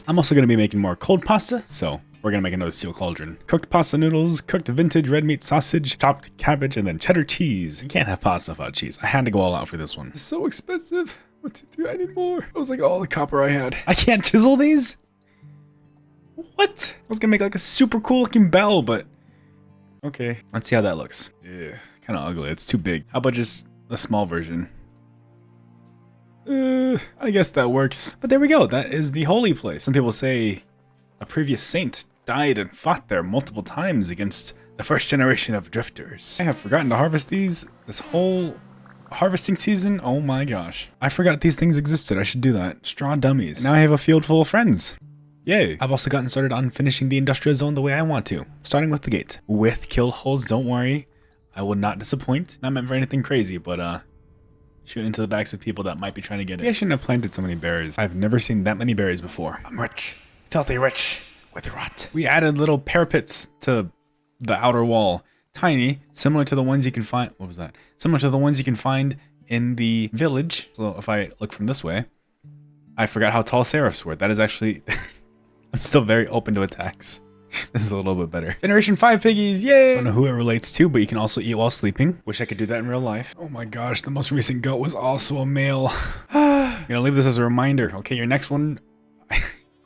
I'm also gonna be making more cold pasta, so we're gonna make another steel cauldron. Cooked pasta noodles, cooked vintage red meat sausage, chopped cabbage, and then cheddar cheese. You can't have pasta without cheese. I had to go all out for this one. It's so expensive. What to do? I need more. It was like all the copper I had. I can't chisel these? What? I was gonna make like a super cool looking bell, but okay. Let's see how that looks. Yeah, kind of ugly. It's too big. How about just a small version? I guess that works. But there we go. That is the holy place. Some people say a previous saint died and fought there multiple times against the first generation of drifters. I have forgotten to harvest these this whole harvesting season. Oh my gosh. I forgot these things existed. I should do that. Straw dummies. Now I have a field full of friends. Yay. I've also gotten started on finishing the industrial zone the way I want to. Starting with the gate. With kill holes, don't worry. I will not disappoint. Not meant for anything crazy, but shoot into the backs of people that might be trying to get it. Maybe I shouldn't have planted so many berries. I've never seen that many berries before. I'm rich. Filthy rich. With rot. We added little parapets to the outer wall. Tiny, similar to the ones you can find. What was that? Similar to the ones you can find in the village. So if I look from this way, I forgot how tall seraphs were. That is actually... I'm still very open to attacks. This is a little bit better. Generation 5 piggies, yay! I don't know who it relates to, but you can also eat while sleeping. Wish I could do that in real life. Oh my gosh, the most recent goat was also a male. I'm gonna leave this as a reminder. Okay, your next one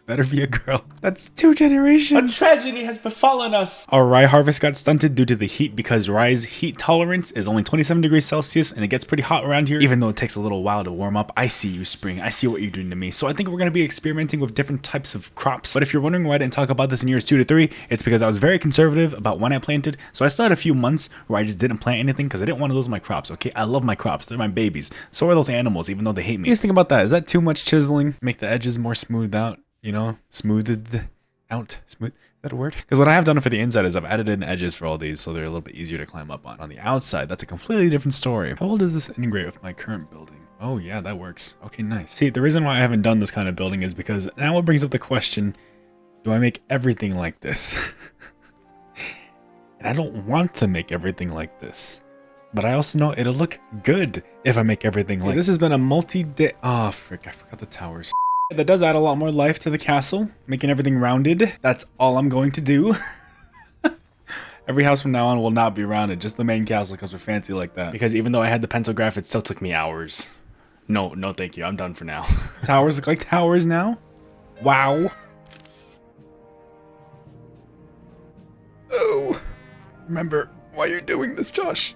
better be a girl. That's 2 generations. A tragedy has befallen us. Our rye harvest got stunted due to the heat because rye's heat tolerance is only 27 degrees Celsius and it gets pretty hot around here. Even though it takes a little while to warm up. I see you, spring. I see what you're doing to me. So I think we're going to be experimenting with different types of crops. But if you're wondering why I didn't talk about this in years 2 to 3, it's because I was very conservative about when I planted. So I still had a few months where I just didn't plant anything because I didn't want to lose my crops. Okay, I love my crops. They're my babies. So are those animals, even though they hate me. What do you think about that? Is that too much chiseling? Make the edges more smoothed out? You know, smoothed out. Smooth, is that a word? Because what I have done for the inside is I've added in edges for all these so they're a little bit easier to climb up on. On the outside, that's a completely different story. How well does this integrate with my current building? Oh yeah, that works. Okay, nice. See, the reason why I haven't done this kind of building is because now it brings up the question, do I make everything like this? And I don't want to make everything like this. But I also know it'll look good if I make everything like this. Has been a multi-day... Oh, frick, I forgot the towers. That does add a lot more life to the castle, making everything rounded. That's all I'm going to do. Every house from now on will not be rounded, just the main castle because we're fancy like that. Because even though I had the pencilgraph, it still took me hours. No, thank you. I'm done for now. Towers look like towers now. Wow. Oh. Remember why you're doing this, Josh.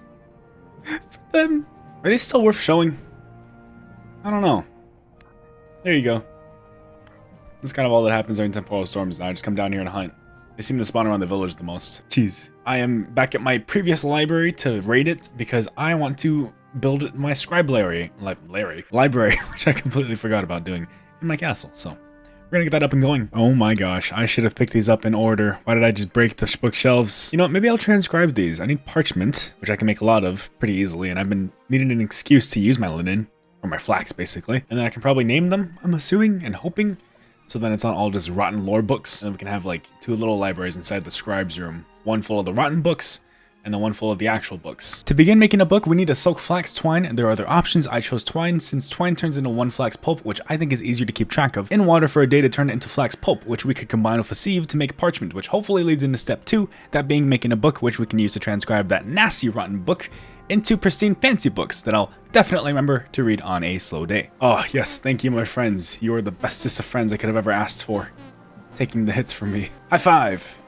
For them. Are they still worth showing? I don't know. There you go. That's kind of all that happens during temporal storms now. I just come down here and hunt. They seem to spawn around the village the most. Jeez. I am back at my previous library to raid it because I want to build my scribe library, which I completely forgot about doing in my castle. So we're gonna get that up and going. Oh my gosh, I should have picked these up in order. Why did I just break the bookshelves? You know, maybe I'll transcribe these. I need parchment, which I can make a lot of pretty easily, and I've been needing an excuse to use my linen, or my flax basically. And then I can probably name them, I'm assuming and hoping. So then it's not all just rotten lore books. And we can have like 2 little libraries inside the scribe's room. One full of the rotten books, and the one full of the actual books. To begin making a book, we need to soak flax twine, and there are other options. I chose twine since twine turns into one flax pulp, which I think is easier to keep track of, in water for a day to turn it into flax pulp, which we could combine with a sieve to make parchment, which hopefully leads into step 2, that being making a book, which we can use to transcribe that nasty rotten book into pristine fancy books that I'll definitely remember to read on a slow day. Oh yes, thank you my friends. You are the bestest of friends I could have ever asked for. Taking the hits from me. High five!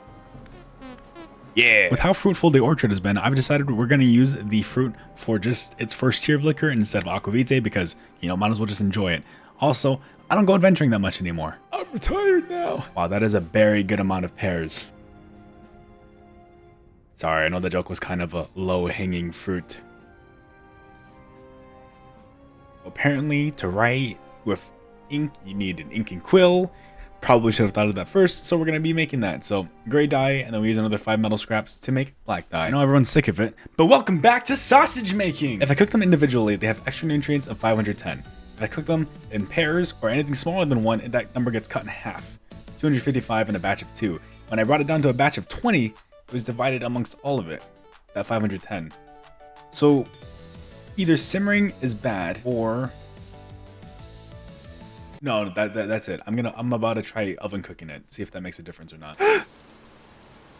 Yeah! With how fruitful the orchard has been, I've decided we're going to use the fruit for just its first tier of liquor instead of aquavite because, you know, might as well just enjoy it. Also, I don't go adventuring that much anymore. I'm retired now. Wow, that is a very good amount of pears. Sorry, I know the joke was kind of a low-hanging fruit. Apparently, to write with ink, you need an ink and quill. Probably should have thought of that first, so we're going to be making that. So, gray dye, and then we use another 5 metal scraps to make black dye. I know everyone's sick of it, but welcome back to sausage making! If I cook them individually, they have extra nutrients of 510. If I cook them in pairs, or anything smaller than 1, that number gets cut in half. 255 in a batch of 2. When I brought it down to a batch of 20, it was divided amongst all of it, that 510. So, either simmering is bad, or... No, that's it. I'm about to try oven cooking it. See if that makes a difference or not.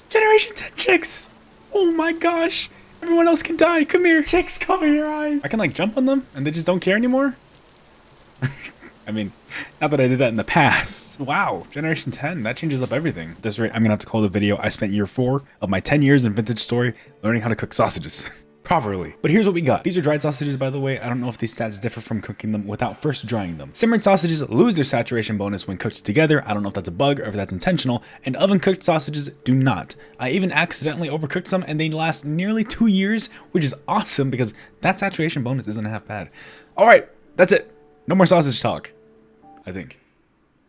Generation 10 chicks! Oh my gosh! Everyone else can die. Come here, chicks. Cover your eyes. I can like jump on them and they just don't care anymore. I mean, not that I did that in the past. Wow, Generation 10. That changes up everything. At this rate, I'm gonna have to call the video. I spent year 4 of my 10 years in Vintage Story learning how to cook sausages. Properly. But here's what we got. These are dried sausages, by the way. I don't know if these stats differ from cooking them without first drying them. Simmered sausages lose their saturation bonus when cooked together. I don't know if that's a bug or if that's intentional. And oven cooked sausages do not. I even accidentally overcooked some and they last nearly 2 years, which is awesome because that saturation bonus isn't half bad. All right, that's it. No more sausage talk, I think.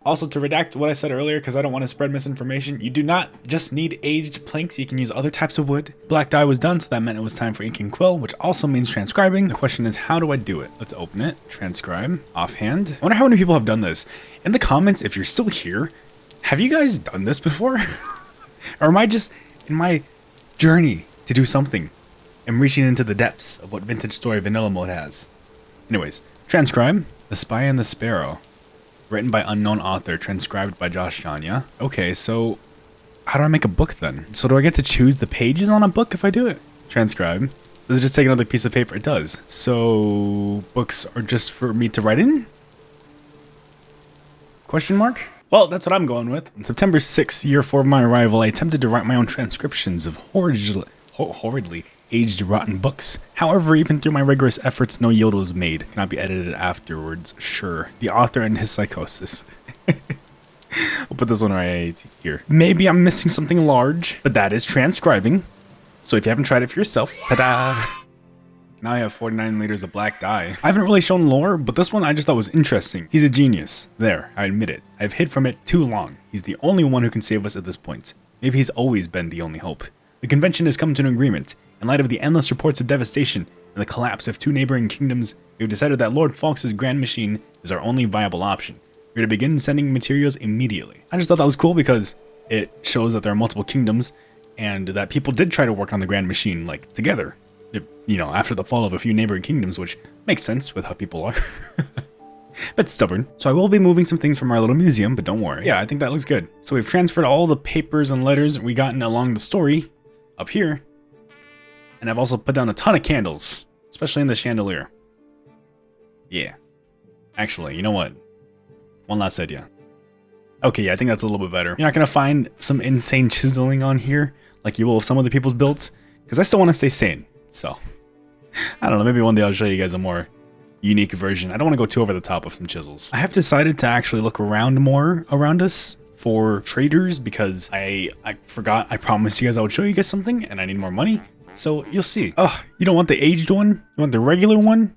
Also, to redact what I said earlier, because I don't want to spread misinformation, you do not just need aged planks, you can use other types of wood. Black dye was done, so that meant it was time for ink and quill, which also means transcribing. The question is, how do I do it? Let's open it, transcribe, offhand. I wonder how many people have done this. In the comments, if you're still here, have you guys done this before? Or am I just in my journey to do something and reaching into the depths of what Vintage Story Vanilla Mode has? Anyways, transcribe, The Spy and the Sparrow. Written by unknown author, transcribed by Josh Janya. Okay, so how do I make a book then? So do I get to choose the pages on a book if I do it? Transcribe. Does it just take another piece of paper? It does. So books are just for me to write in? Question mark? Well, that's what I'm going with. On September 6th, year 4 of my arrival, I attempted to write my own transcriptions of horridly aged rotten books. However, even through my rigorous efforts, no yield was made. Cannot be edited afterwards. Sure. The author and his psychosis. We'll put this one right here. Maybe I'm missing something large, but that is transcribing. So if you haven't tried it for yourself, ta-da! Now I have 49 liters of black dye. I haven't really shown lore, but this one I just thought was interesting. He's a genius. There, I admit it. I've hid from it too long. He's the only one who can save us at this point. Maybe he's always been the only hope. The convention has come to an agreement. In light of the endless reports of devastation and the collapse of 2 neighboring kingdoms, we have decided that Lord Fawkes' Grand Machine is our only viable option. We're to begin sending materials immediately. I just thought that was cool because it shows that there are multiple kingdoms and that people did try to work on the Grand Machine, like, together. You know, after the fall of a few neighboring kingdoms, which makes sense with how people are. But stubborn. So I will be moving some things from our little museum, but don't worry. Yeah, I think that looks good. So we've transferred all the papers and letters we gotten along the story up here. And I've also put down a ton of candles, especially in the chandelier. Yeah. Actually, you know what? One last idea. Okay, yeah, I think that's a little bit better. You're not going to find some insane chiseling on here like you will with some other people's builds, because I still want to stay sane. So, I don't know, maybe one day I'll show you guys a more unique version. I don't want to go too over the top with some chisels. I have decided to actually look around more around us for traders because I forgot I promised you guys I would show you guys something and I need more money. So you'll see. Oh, you don't want the aged one? You want the regular one?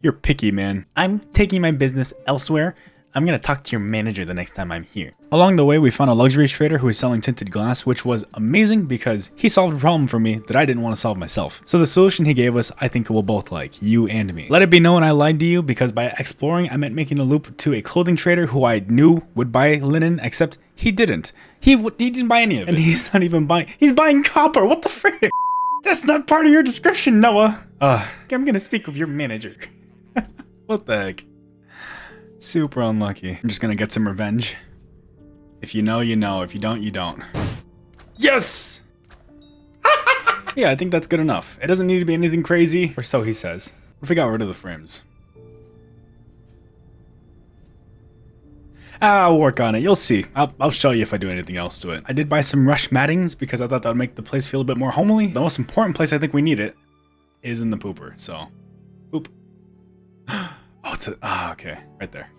You're picky, man. I'm taking my business elsewhere. I'm gonna talk to your manager the next time I'm here. Along the way, we found a luxury trader who was selling tinted glass, which was amazing because he solved a problem for me that I didn't want to solve myself. So the solution he gave us, I think we'll both like, you and me. Let it be known I lied to you because by exploring, I meant making a loop to a clothing trader who I knew would buy linen, except he didn't. He didn't buy any of it. And he's not even buying, he's buying copper. What the frick? That's not part of your description, Noah. I'm gonna speak with your manager. What the heck? Super unlucky. I'm just gonna get some revenge. If you know, you know. If you don't, you don't. Yes! Yeah, I think that's good enough. It doesn't need to be anything crazy, or so he says. What if we got rid of the frames? I'll work on it. You'll see. I'll show you if I do anything else to it. I did buy some rush mattings because I thought that would make the place feel a bit more homely. The most important place I think we need it is in the pooper. So, poop. Oh, it's a, okay, right there.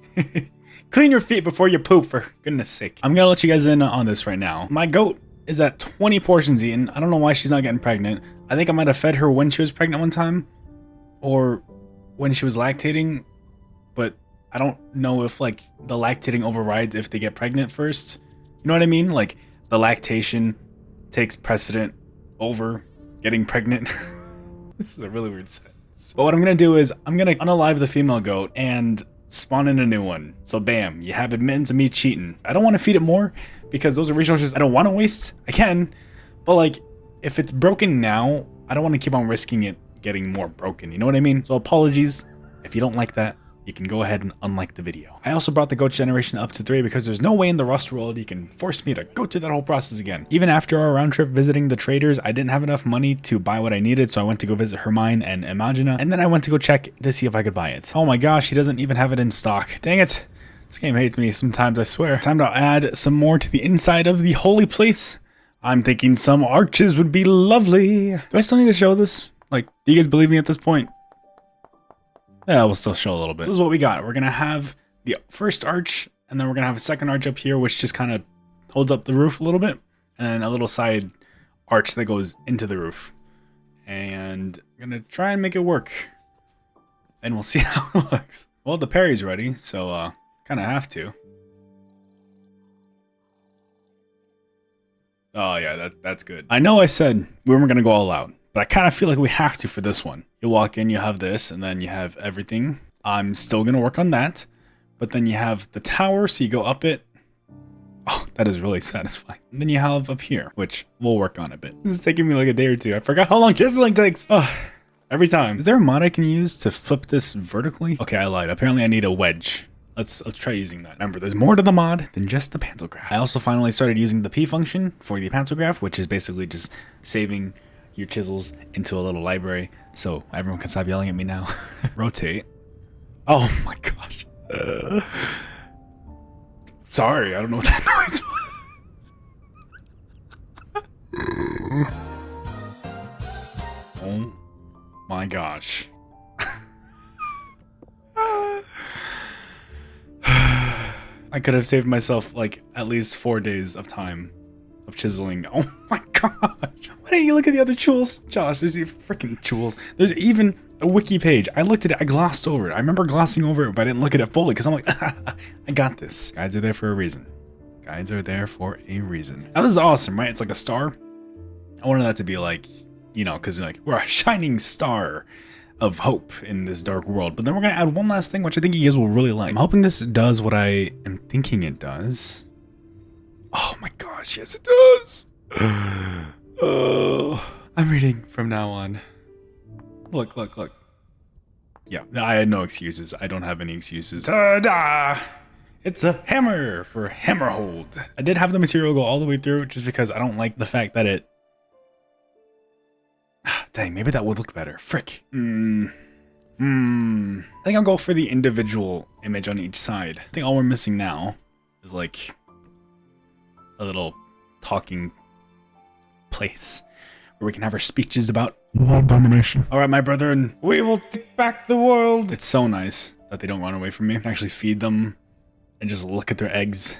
Clean your feet before you poop, for goodness sake. I'm gonna let you guys in on this right now. My goat is at 20 portions eaten. I don't know why she's not getting pregnant. I think I might have fed her when she was pregnant one time, or when she was lactating, but I don't know if like the lactating overrides if they get pregnant first. You know what I mean? Like the lactation takes precedent over getting pregnant. This is a really weird sentence. But what I'm gonna do is I'm gonna unalive the female goat and spawn in a new one. So bam, you have admittance of me cheating. I don't want to feed it more because those are resources I don't want to waste. I can, but like if it's broken now, I don't want to keep on risking it getting more broken. You know what I mean? So apologies if you don't like that. You can go ahead and unlike the video. I also brought the goat generation up to 3 because there's no way in the Rust world you can force me to go through that whole process again. Even after our round trip visiting the traders, I didn't have enough money to buy what I needed, so I went to go visit Hermine and Imagina, and then I went to go check to see if I could buy it. Oh my gosh, he doesn't even have it in stock. Dang it. This game hates me sometimes, I swear. Time to add some more to the inside of the holy place. I'm thinking some arches would be lovely. Do I still need to show this? Like, do you guys believe me at this point? Yeah, we'll still show a little bit. This is what we got. We're gonna have the first arch, and then we're gonna have a second arch up here, which just kind of holds up the roof a little bit, and a little side arch that goes into the roof. And I'm gonna try and make it work, and we'll see how it looks. Well, the parry's ready, so kind of have to. Oh yeah, that's good. I know I said we weren't gonna go all out, but I kind of feel like we have to for this one. You walk in, you have this, and then you have everything. I'm still going to work on that. But then you have the tower, so you go up it. Oh, that is really satisfying. And then you have up here, which we'll work on a bit. This is taking me like a day or two. I forgot how long chiseling takes. Oh, every time. Is there a mod I can use to flip this vertically? Okay, I lied. Apparently I need a wedge. Let's try using that. Remember, there's more to the mod than just the pantograph. I also finally started using the P function for the pantograph, which is basically just saving your chisels into a little library, so everyone can stop yelling at me now. Rotate. Oh my gosh. Sorry, I don't know what that noise was. Oh my gosh. I could have saved myself like at least 4 days of time of chiseling. Oh my gosh. Why don't you look at the other tools? Josh, there's even freaking tools. There's even a wiki page. I looked at it, I glossed over it. I remember glossing over it, but I didn't look at it fully because I'm like, I got this. Guides are there for a reason. Guides are there for a reason. Now this is awesome, right? It's like a star. I wanted that to be like, you know, because like we're a shining star of hope in this dark world. But then we're gonna add one last thing, which I think you guys will really like. I'm hoping this does what I am thinking it does. Oh my gosh, yes it does. Oh, I'm reading from now on. Look. Yeah, I had no excuses. I don't have any excuses. Ta-da! It's a hammer for hammer hold. I did have the material go all the way through just because I don't like the fact that it... Dang, maybe that would look better. Frick. I think I'll go for the individual image on each side. I think all we're missing now is like a little talking place where we can have our speeches about world domination. All right, my brethren, we will take back the world. It's so nice that they don't run away from me. I can actually feed them and just look at their eggs.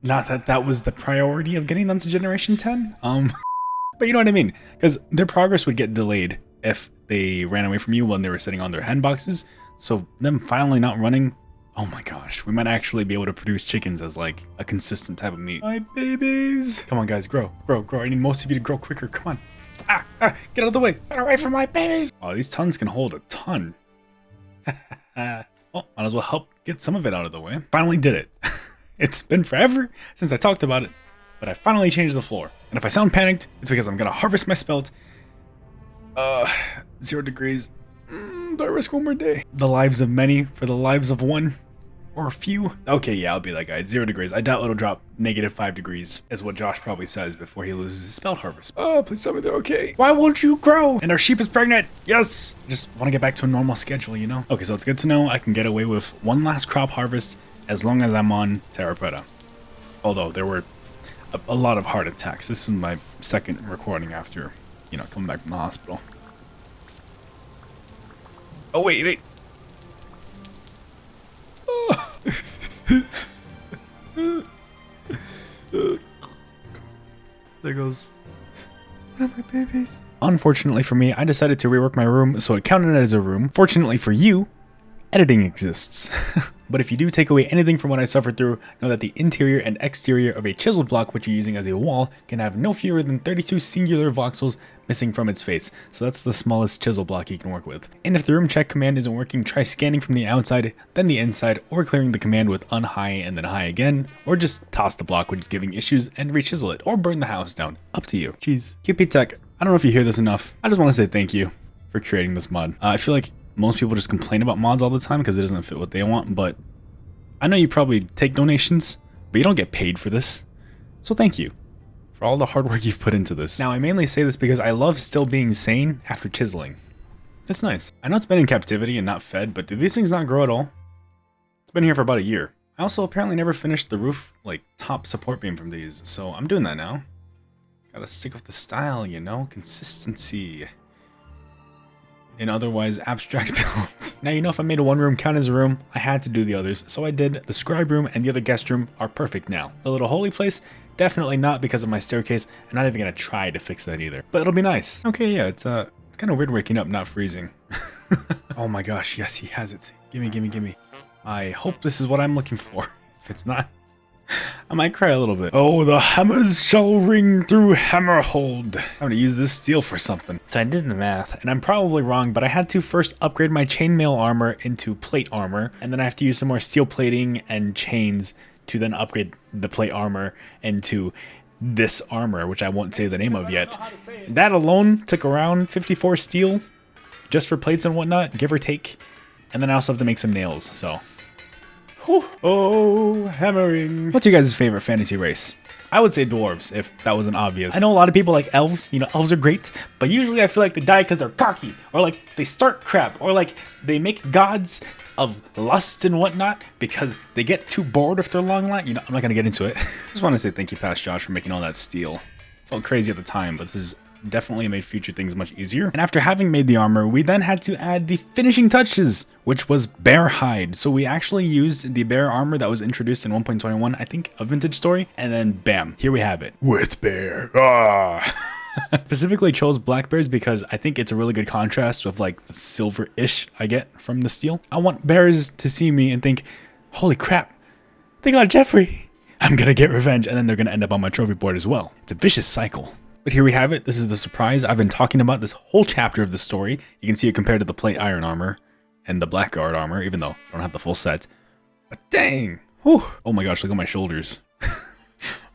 Not that that was the priority of getting them to generation 10. But you know what I mean? Because their progress would get delayed if they ran away from you when they were sitting on their hen boxes. So them finally not running, oh my gosh, we might actually be able to produce chickens as like a consistent type of meat. My babies. Come on guys, grow. I need most of you to grow quicker, come on. Get out of the way. Get away from my babies. Oh, these tons can hold a ton. Oh, might as well help get some of it out of the way. Finally did it. It's been forever since I talked about it. but I finally changed the floor. And if I sound panicked, it's because I'm gonna harvest my spelt. 0 degrees. Do I risk one more day? The lives of many for the lives of one. Or a few. Okay, yeah, I'll be that guy. 0 degrees. I doubt it'll drop -5 degrees, is what Josh probably says before he loses his spelt harvest. Oh, please tell me they're okay. Why won't you grow? And our sheep is pregnant. Yes. Just want to get back to a normal schedule, you know? Okay, so it's good to know I can get away with one last crop harvest as long as I'm on Terra Preta. Although there were a lot of heart attacks. This is my second recording after, you know, coming back from the hospital. Oh, wait. There goes one of my babies. Unfortunately for me, I decided to rework my room so it counted as a room. Fortunately for you, editing exists. But if you do take away anything from what I suffered through, know that the interior and exterior of a chiseled block which you're using as a wall can have no fewer than 32 singular voxels missing from its face. So that's the smallest chisel block you can work with. And if the room check command isn't working, try scanning from the outside, then the inside, or clearing the command with unhigh and then high again, or just toss the block which is giving issues and rechisel it, or burn the house down. Up to you. Jeez. QP Tech, I don't know if you hear this enough. I just want to say thank you for creating this mod. I feel like most people just complain about mods all the time because it doesn't fit what they want, but I know you probably take donations, but you don't get paid for this. So thank you for all the hard work you've put into this. Now, I mainly say this because I love still being sane after chiseling. That's nice. I know it's been in captivity and not fed, but do these things not grow at all? It's been here for about a year. I also apparently never finished the roof, like, top support beam from these, so I'm doing that now. Gotta stick with the style, you know? Consistency. In otherwise abstract builds. Now, you know, if I made a one room count as a room, I had to do the others, so I did. The scribe room and the other guest room are perfect now. The little holy place, definitely not because of my staircase. I'm not even gonna try to fix that either, but it'll be nice. Okay, yeah, it's kind of weird waking up not freezing. Oh my gosh, yes, he has it. Gimme. I hope this is what I'm looking for. If it's not, I might cry a little bit. Oh, the hammers shall ring through Hammerhold. I'm gonna use this steel for something. So I did the math, and I'm probably wrong, but I had to first upgrade my chainmail armor into plate armor, and then I have to use some more steel plating and chains to then upgrade the plate armor into this armor, which I won't say the name of yet. That alone took around 54 steel, just for plates and whatnot, give or take. And then I also have to make some nails, so. Whew. Oh, hammering. What's your guys' favorite fantasy race? I would say dwarves, if that wasn't obvious. I know a lot of people like elves, you know, elves are great, but usually I feel like they die because they're cocky, or like they start crap, or like they make gods of lust and whatnot because they get too bored if they're long line. You know, I'm not gonna get into it. I just want to say thank you, past Josh, for making all that steel. Felt crazy at the time, but this is definitely made future things much easier. And after having made the armor, we then had to add the finishing touches, which was bear hide. So we actually used the bear armor that was introduced in 1.21, I think, a vintage story, and then bam, here we have it. With bear. Specifically chose black bears because I think it's a really good contrast with like the silver-ish I get from the steel. I want bears to see me and think, holy crap, they got Jeffrey. I'm gonna get revenge, and then they're gonna end up on my trophy board as well. It's a vicious cycle. But here we have it. This is the surprise I've been talking about this whole chapter of the story. You can see it compared to the plate iron armor and the blackguard armor, even though I don't have the full set. But dang! Whew. Oh my gosh, look at my shoulders.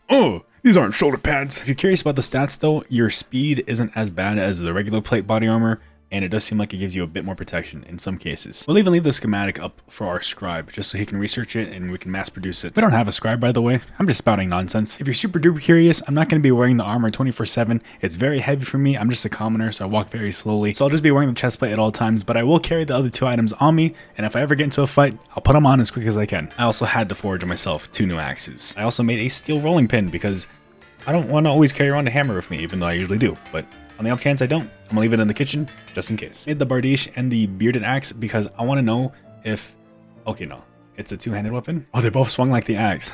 Oh, these aren't shoulder pads. If you're curious about the stats though, your speed isn't as bad as the regular plate body armor, and it does seem like it gives you a bit more protection in some cases. We'll even leave the schematic up for our scribe, just so he can research it and we can mass produce it. We don't have a scribe, by the way. I'm just spouting nonsense. If you're super duper curious, I'm not going to be wearing the armor 24/7. It's very heavy for me. I'm just a commoner, so I walk very slowly. So I'll just be wearing the chest plate at all times, but I will carry the other two items on me, and if I ever get into a fight, I'll put them on as quick as I can. I also had to forge myself 2 new axes. I also made a steel rolling pin because I don't want to always carry around a hammer with me, even though I usually do, but on the off chance I don't, I'm gonna leave it in the kitchen just in case. Made the bardiche and the bearded axe because I want to know if, okay, no, it's a two-handed weapon. Oh, they both swung like the axe.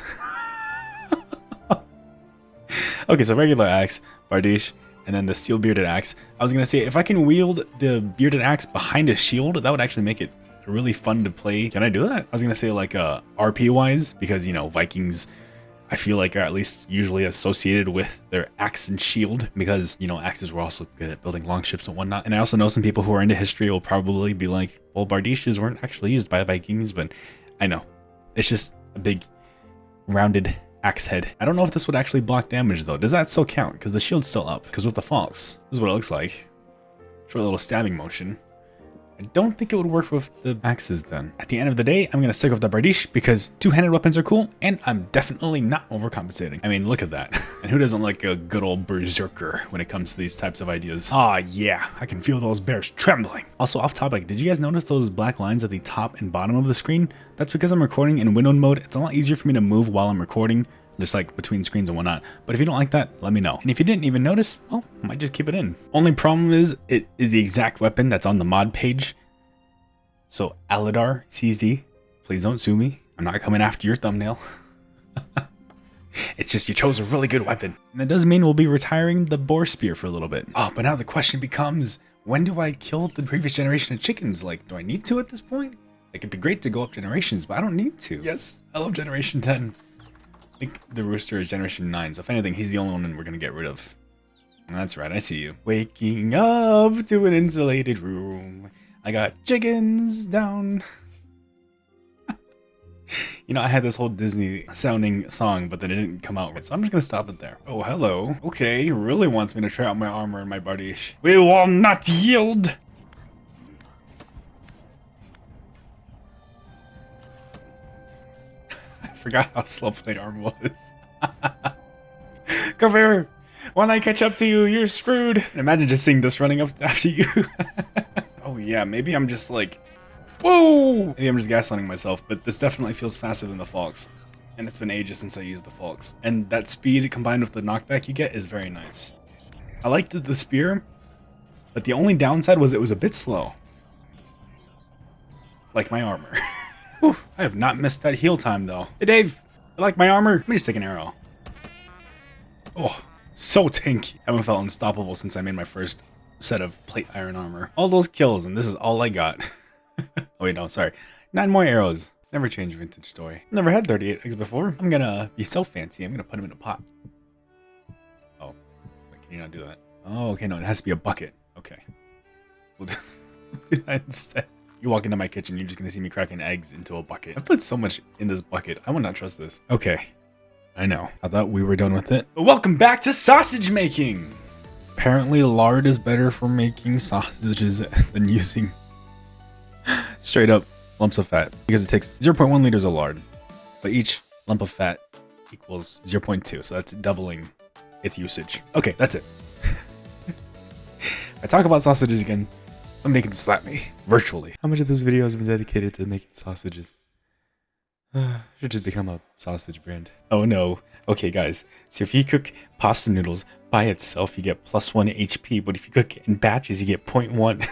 Okay, so regular axe, bardiche, and then the steel bearded axe. I was gonna say if I can wield the bearded axe behind a shield, that would actually make it really fun to play. Can I do that? I was gonna say like RP wise, because you know Vikings, I feel like are at least usually associated with their axe and shield because, you know, axes were also good at building longships and whatnot. And I also know some people who are into history will probably be like, well, bardiches weren't actually used by Vikings, but I know. It's just a big rounded axe head. I don't know if this would actually block damage though. Does that still count? Because the shield's still up. Because with the fox, this is what it looks like. Short little stabbing motion. I don't think it would work with the axes then. At the end of the day, I'm going to stick with the Bardiche because two-handed weapons are cool, and I'm definitely not overcompensating. I mean, look at that. And who doesn't like a good old berserker when it comes to these types of ideas? Ah, yeah, I can feel those bears trembling. Also, off topic, did you guys notice those black lines at the top and bottom of the screen? That's because I'm recording in windowed mode. It's a lot easier for me to move while I'm recording, just like between screens and whatnot. But if you don't like that, let me know. And if you didn't even notice, well, I might just keep it in. Only problem is, it is the exact weapon that's on the mod page. So Aladar CZ, please don't sue me. I'm not coming after your thumbnail. It's just you chose a really good weapon. And that does mean we'll be retiring the boar spear for a little bit. Oh, but now the question becomes, when do I kill the previous generation of chickens? Like, do I need to at this point? Like, it'd be great to go up generations, but I don't need to. Yes, I love generation 10. I think the rooster is generation 9, so if anything, he's the only one we're gonna get rid of. That's right, I see you. Waking up to an insulated room. I got chickens down. You know, I had this whole Disney sounding song, but then it didn't come out right, so I'm just gonna stop it there. Oh, hello. Okay, he really wants me to try out my armor and my Bardiche. We will not yield! I forgot how slow play armor was. Come here! When I catch up to you, you're screwed! Imagine just seeing this running up after you. Oh yeah, maybe I'm just like, whoa! Maybe I'm just gaslighting myself, but this definitely feels faster than the Fox. And it's been ages since I used the Fox. And that speed combined with the knockback you get is very nice. I liked the spear, but the only downside was it was a bit slow. Like my armor. Whew, I have not missed that heal time though. Hey Dave, you like my armor? Let me just take an arrow. Oh, so tanky. I haven't felt unstoppable since I made my first set of plate iron armor. All those kills, and this is all I got. Oh wait, no, sorry. 9 more arrows. Never change vintage story. Never had 38 eggs before. I'm gonna be so fancy, I'm gonna put them in a pot. Oh, wait, can you not do that? Oh, okay, no, it has to be a bucket. Okay. We'll do that instead. You walk into my kitchen, you're just gonna see me cracking eggs into a bucket. I've put so much in this bucket. I would not trust this. Okay. I know. I thought we were done with it. But welcome back to sausage making! Apparently lard is better for making sausages than using straight up lumps of fat, because it takes 0.1 liters of lard, but each lump of fat equals 0.2, so that's doubling its usage. Okay, that's it. If I talk about sausages again, somebody can slap me virtually. How much of this video has been dedicated to making sausages? Should just become a sausage brand. Oh no. Okay guys, so if you cook pasta noodles by itself, you get +1 HP, but if you cook it in batches, you get 0.1.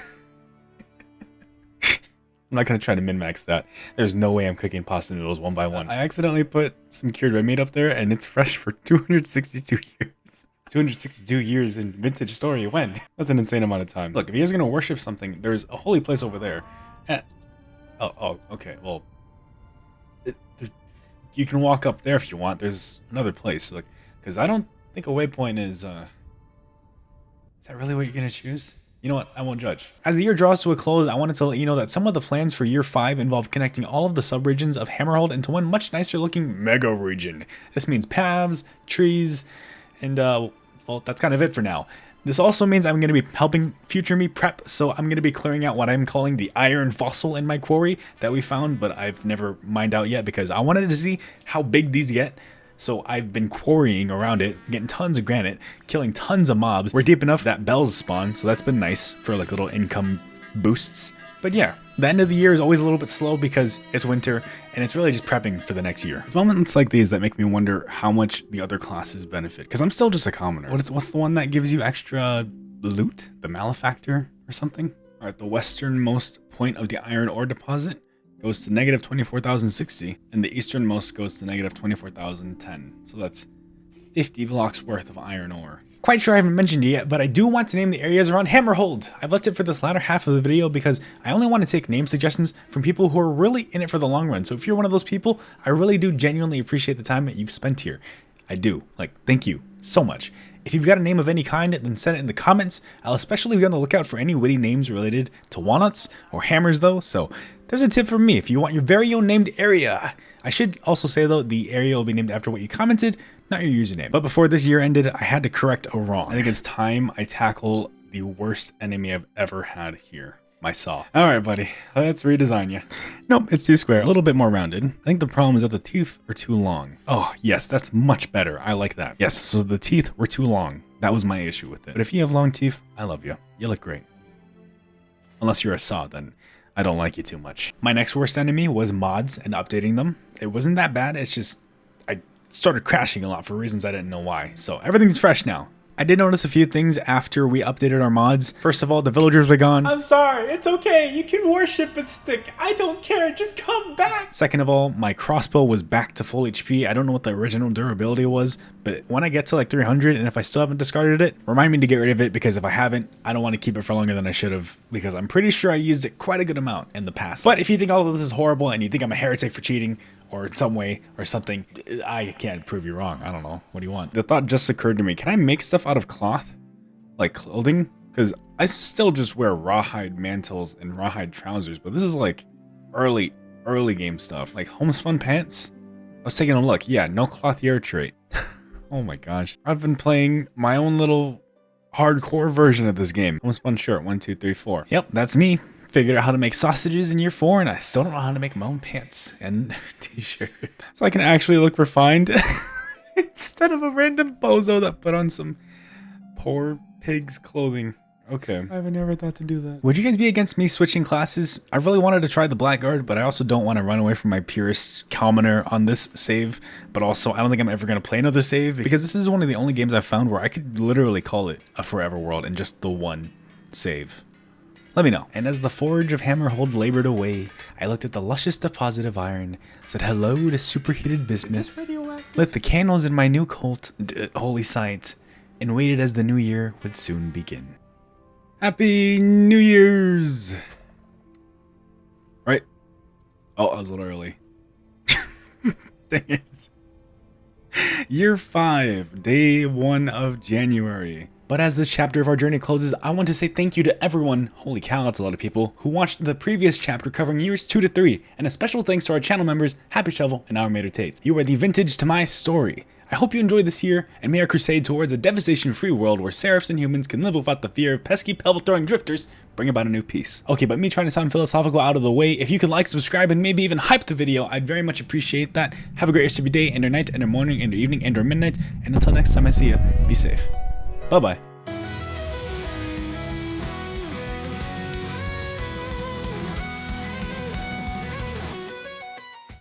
I'm not gonna try to min-max that. There's no way I'm cooking pasta noodles one by one. I accidentally put some cured red meat up there, and it's fresh for 262 years. 262 years in vintage story, when? That's an insane amount of time. Look, if you guys are gonna worship something, there's a holy place over there. Oh, okay, well, you can walk up there if you want. There's another place, look, because I don't think a waypoint is that really what you're gonna choose? You know what, I won't judge. As the year draws to a close, I wanted to let you know that some of the plans for year 5 involve connecting all of the subregions of Hammerhold into one much nicer looking mega region. This means paths, trees, and well, that's kind of it for now. This also means I'm going to be helping future me prep, so I'm going to be clearing out what I'm calling the iron fossil in my quarry that we found, but I've never mined out yet because I wanted to see how big these get. So I've been quarrying around it, getting tons of granite, killing tons of mobs. We're deep enough that bells spawn, so that's been nice for like little income boosts. But yeah, the end of the year is always a little bit slow because it's winter and it's really just prepping for the next year. It's moments like these that make me wonder how much the other classes benefit, because I'm still just a commoner. What's the one that gives you extra loot? The malefactor or something? All right, the westernmost point of the iron ore deposit goes to negative 24,060, and the easternmost goes to negative 24,010. So that's 50 blocks worth of iron ore. Quite sure I haven't mentioned it yet, but I do want to name the areas around Hammerhold. I've left it for this latter half of the video because I only want to take name suggestions from people who are really in it for the long run. So if you're one of those people, I really do genuinely appreciate the time that you've spent here. I do. Like, thank you so much. If you've got a name of any kind, then send it in the comments. I'll especially be on the lookout for any witty names related to walnuts or hammers though. So there's a tip from me. If you want your very own named area, I should also say though, the area will be named after what you commented, not your username. But before this year ended, I had to correct a wrong. I think it's time I tackle the worst enemy I've ever had here. My saw. All right, buddy, let's redesign you. Nope, it's too square, a little bit more rounded. I think the problem is that the teeth are too long. Oh, yes, that's much better. I like that. Yes, so the teeth were too long. That was my issue with it. But if you have long teeth, I love you. You look great. Unless you're a saw, then I don't like you too much. My next worst enemy was mods and updating them. It wasn't that bad, it's just I started crashing a lot for reasons I didn't know why. So everything's fresh now. I did notice a few things after we updated our mods. First of all, the villagers were gone. I'm sorry, it's okay. You can worship a stick. I don't care. Just come back. Second of all, my crossbow was back to full HP. I don't know what the original durability was, but when I get to like 300 and if I still haven't discarded it, remind me to get rid of it, because if I haven't, I don't want to keep it for longer than I should have, because I'm pretty sure I used it quite a good amount in the past. But if you think all of this is horrible and you think I'm a heretic for cheating, or in some way or something, I can't prove you wrong. I don't know. What do you want? The thought just occurred to me. Can I make stuff out of cloth? Like clothing? Because I still just wear rawhide mantles and rawhide trousers, but this is like early game stuff. Like homespun pants? I was taking a look. Yeah, no clothier trait. Oh my gosh. I've been playing my own little hardcore version of this game. Homespun shirt, 1, 2, 3, 4. Yep, that's me. Figured out how to make sausages in year 4, and I still don't know how to make my own pants and t-shirt. So I can actually look refined instead of a random bozo that put on some poor pig's clothing. Okay. I haven't never thought to do that. Would you guys be against me switching classes? I really wanted to try the Blackguard, but I also don't want to run away from my purest commoner on this save. But also, I don't think I'm ever going to play another save, because this is one of the only games I've found where I could literally call it a forever world in just the one save. Let me know. And as the forge of Hammerhold labored away, I looked at the luscious deposit of iron, said hello to superheated bismuth, lit the candles in my new holy site, and waited as the new year would soon begin. Happy New Year's! Right? Oh, I was a little early. Dang it. Year 5, day 1 of January. But as this chapter of our journey closes, I want to say thank you to everyone, holy cow, that's a lot of people, who watched the previous chapter covering years 2 to 3, and a special thanks to our channel members, Happy Shovel and Our Mater Tates. You are the vintage to my story. I hope you enjoyed this year, and may our crusade towards a devastation-free world where seraphs and humans can live without the fear of pesky pebble-throwing drifters bring about a new peace. Okay, but me trying to sound philosophical out of the way, if you could like, subscribe, and maybe even hype the video, I'd very much appreciate that. Have a great rest of your day, and your night, and your morning, and your evening, and your midnight, and until next time I see you, be safe. Bye-bye.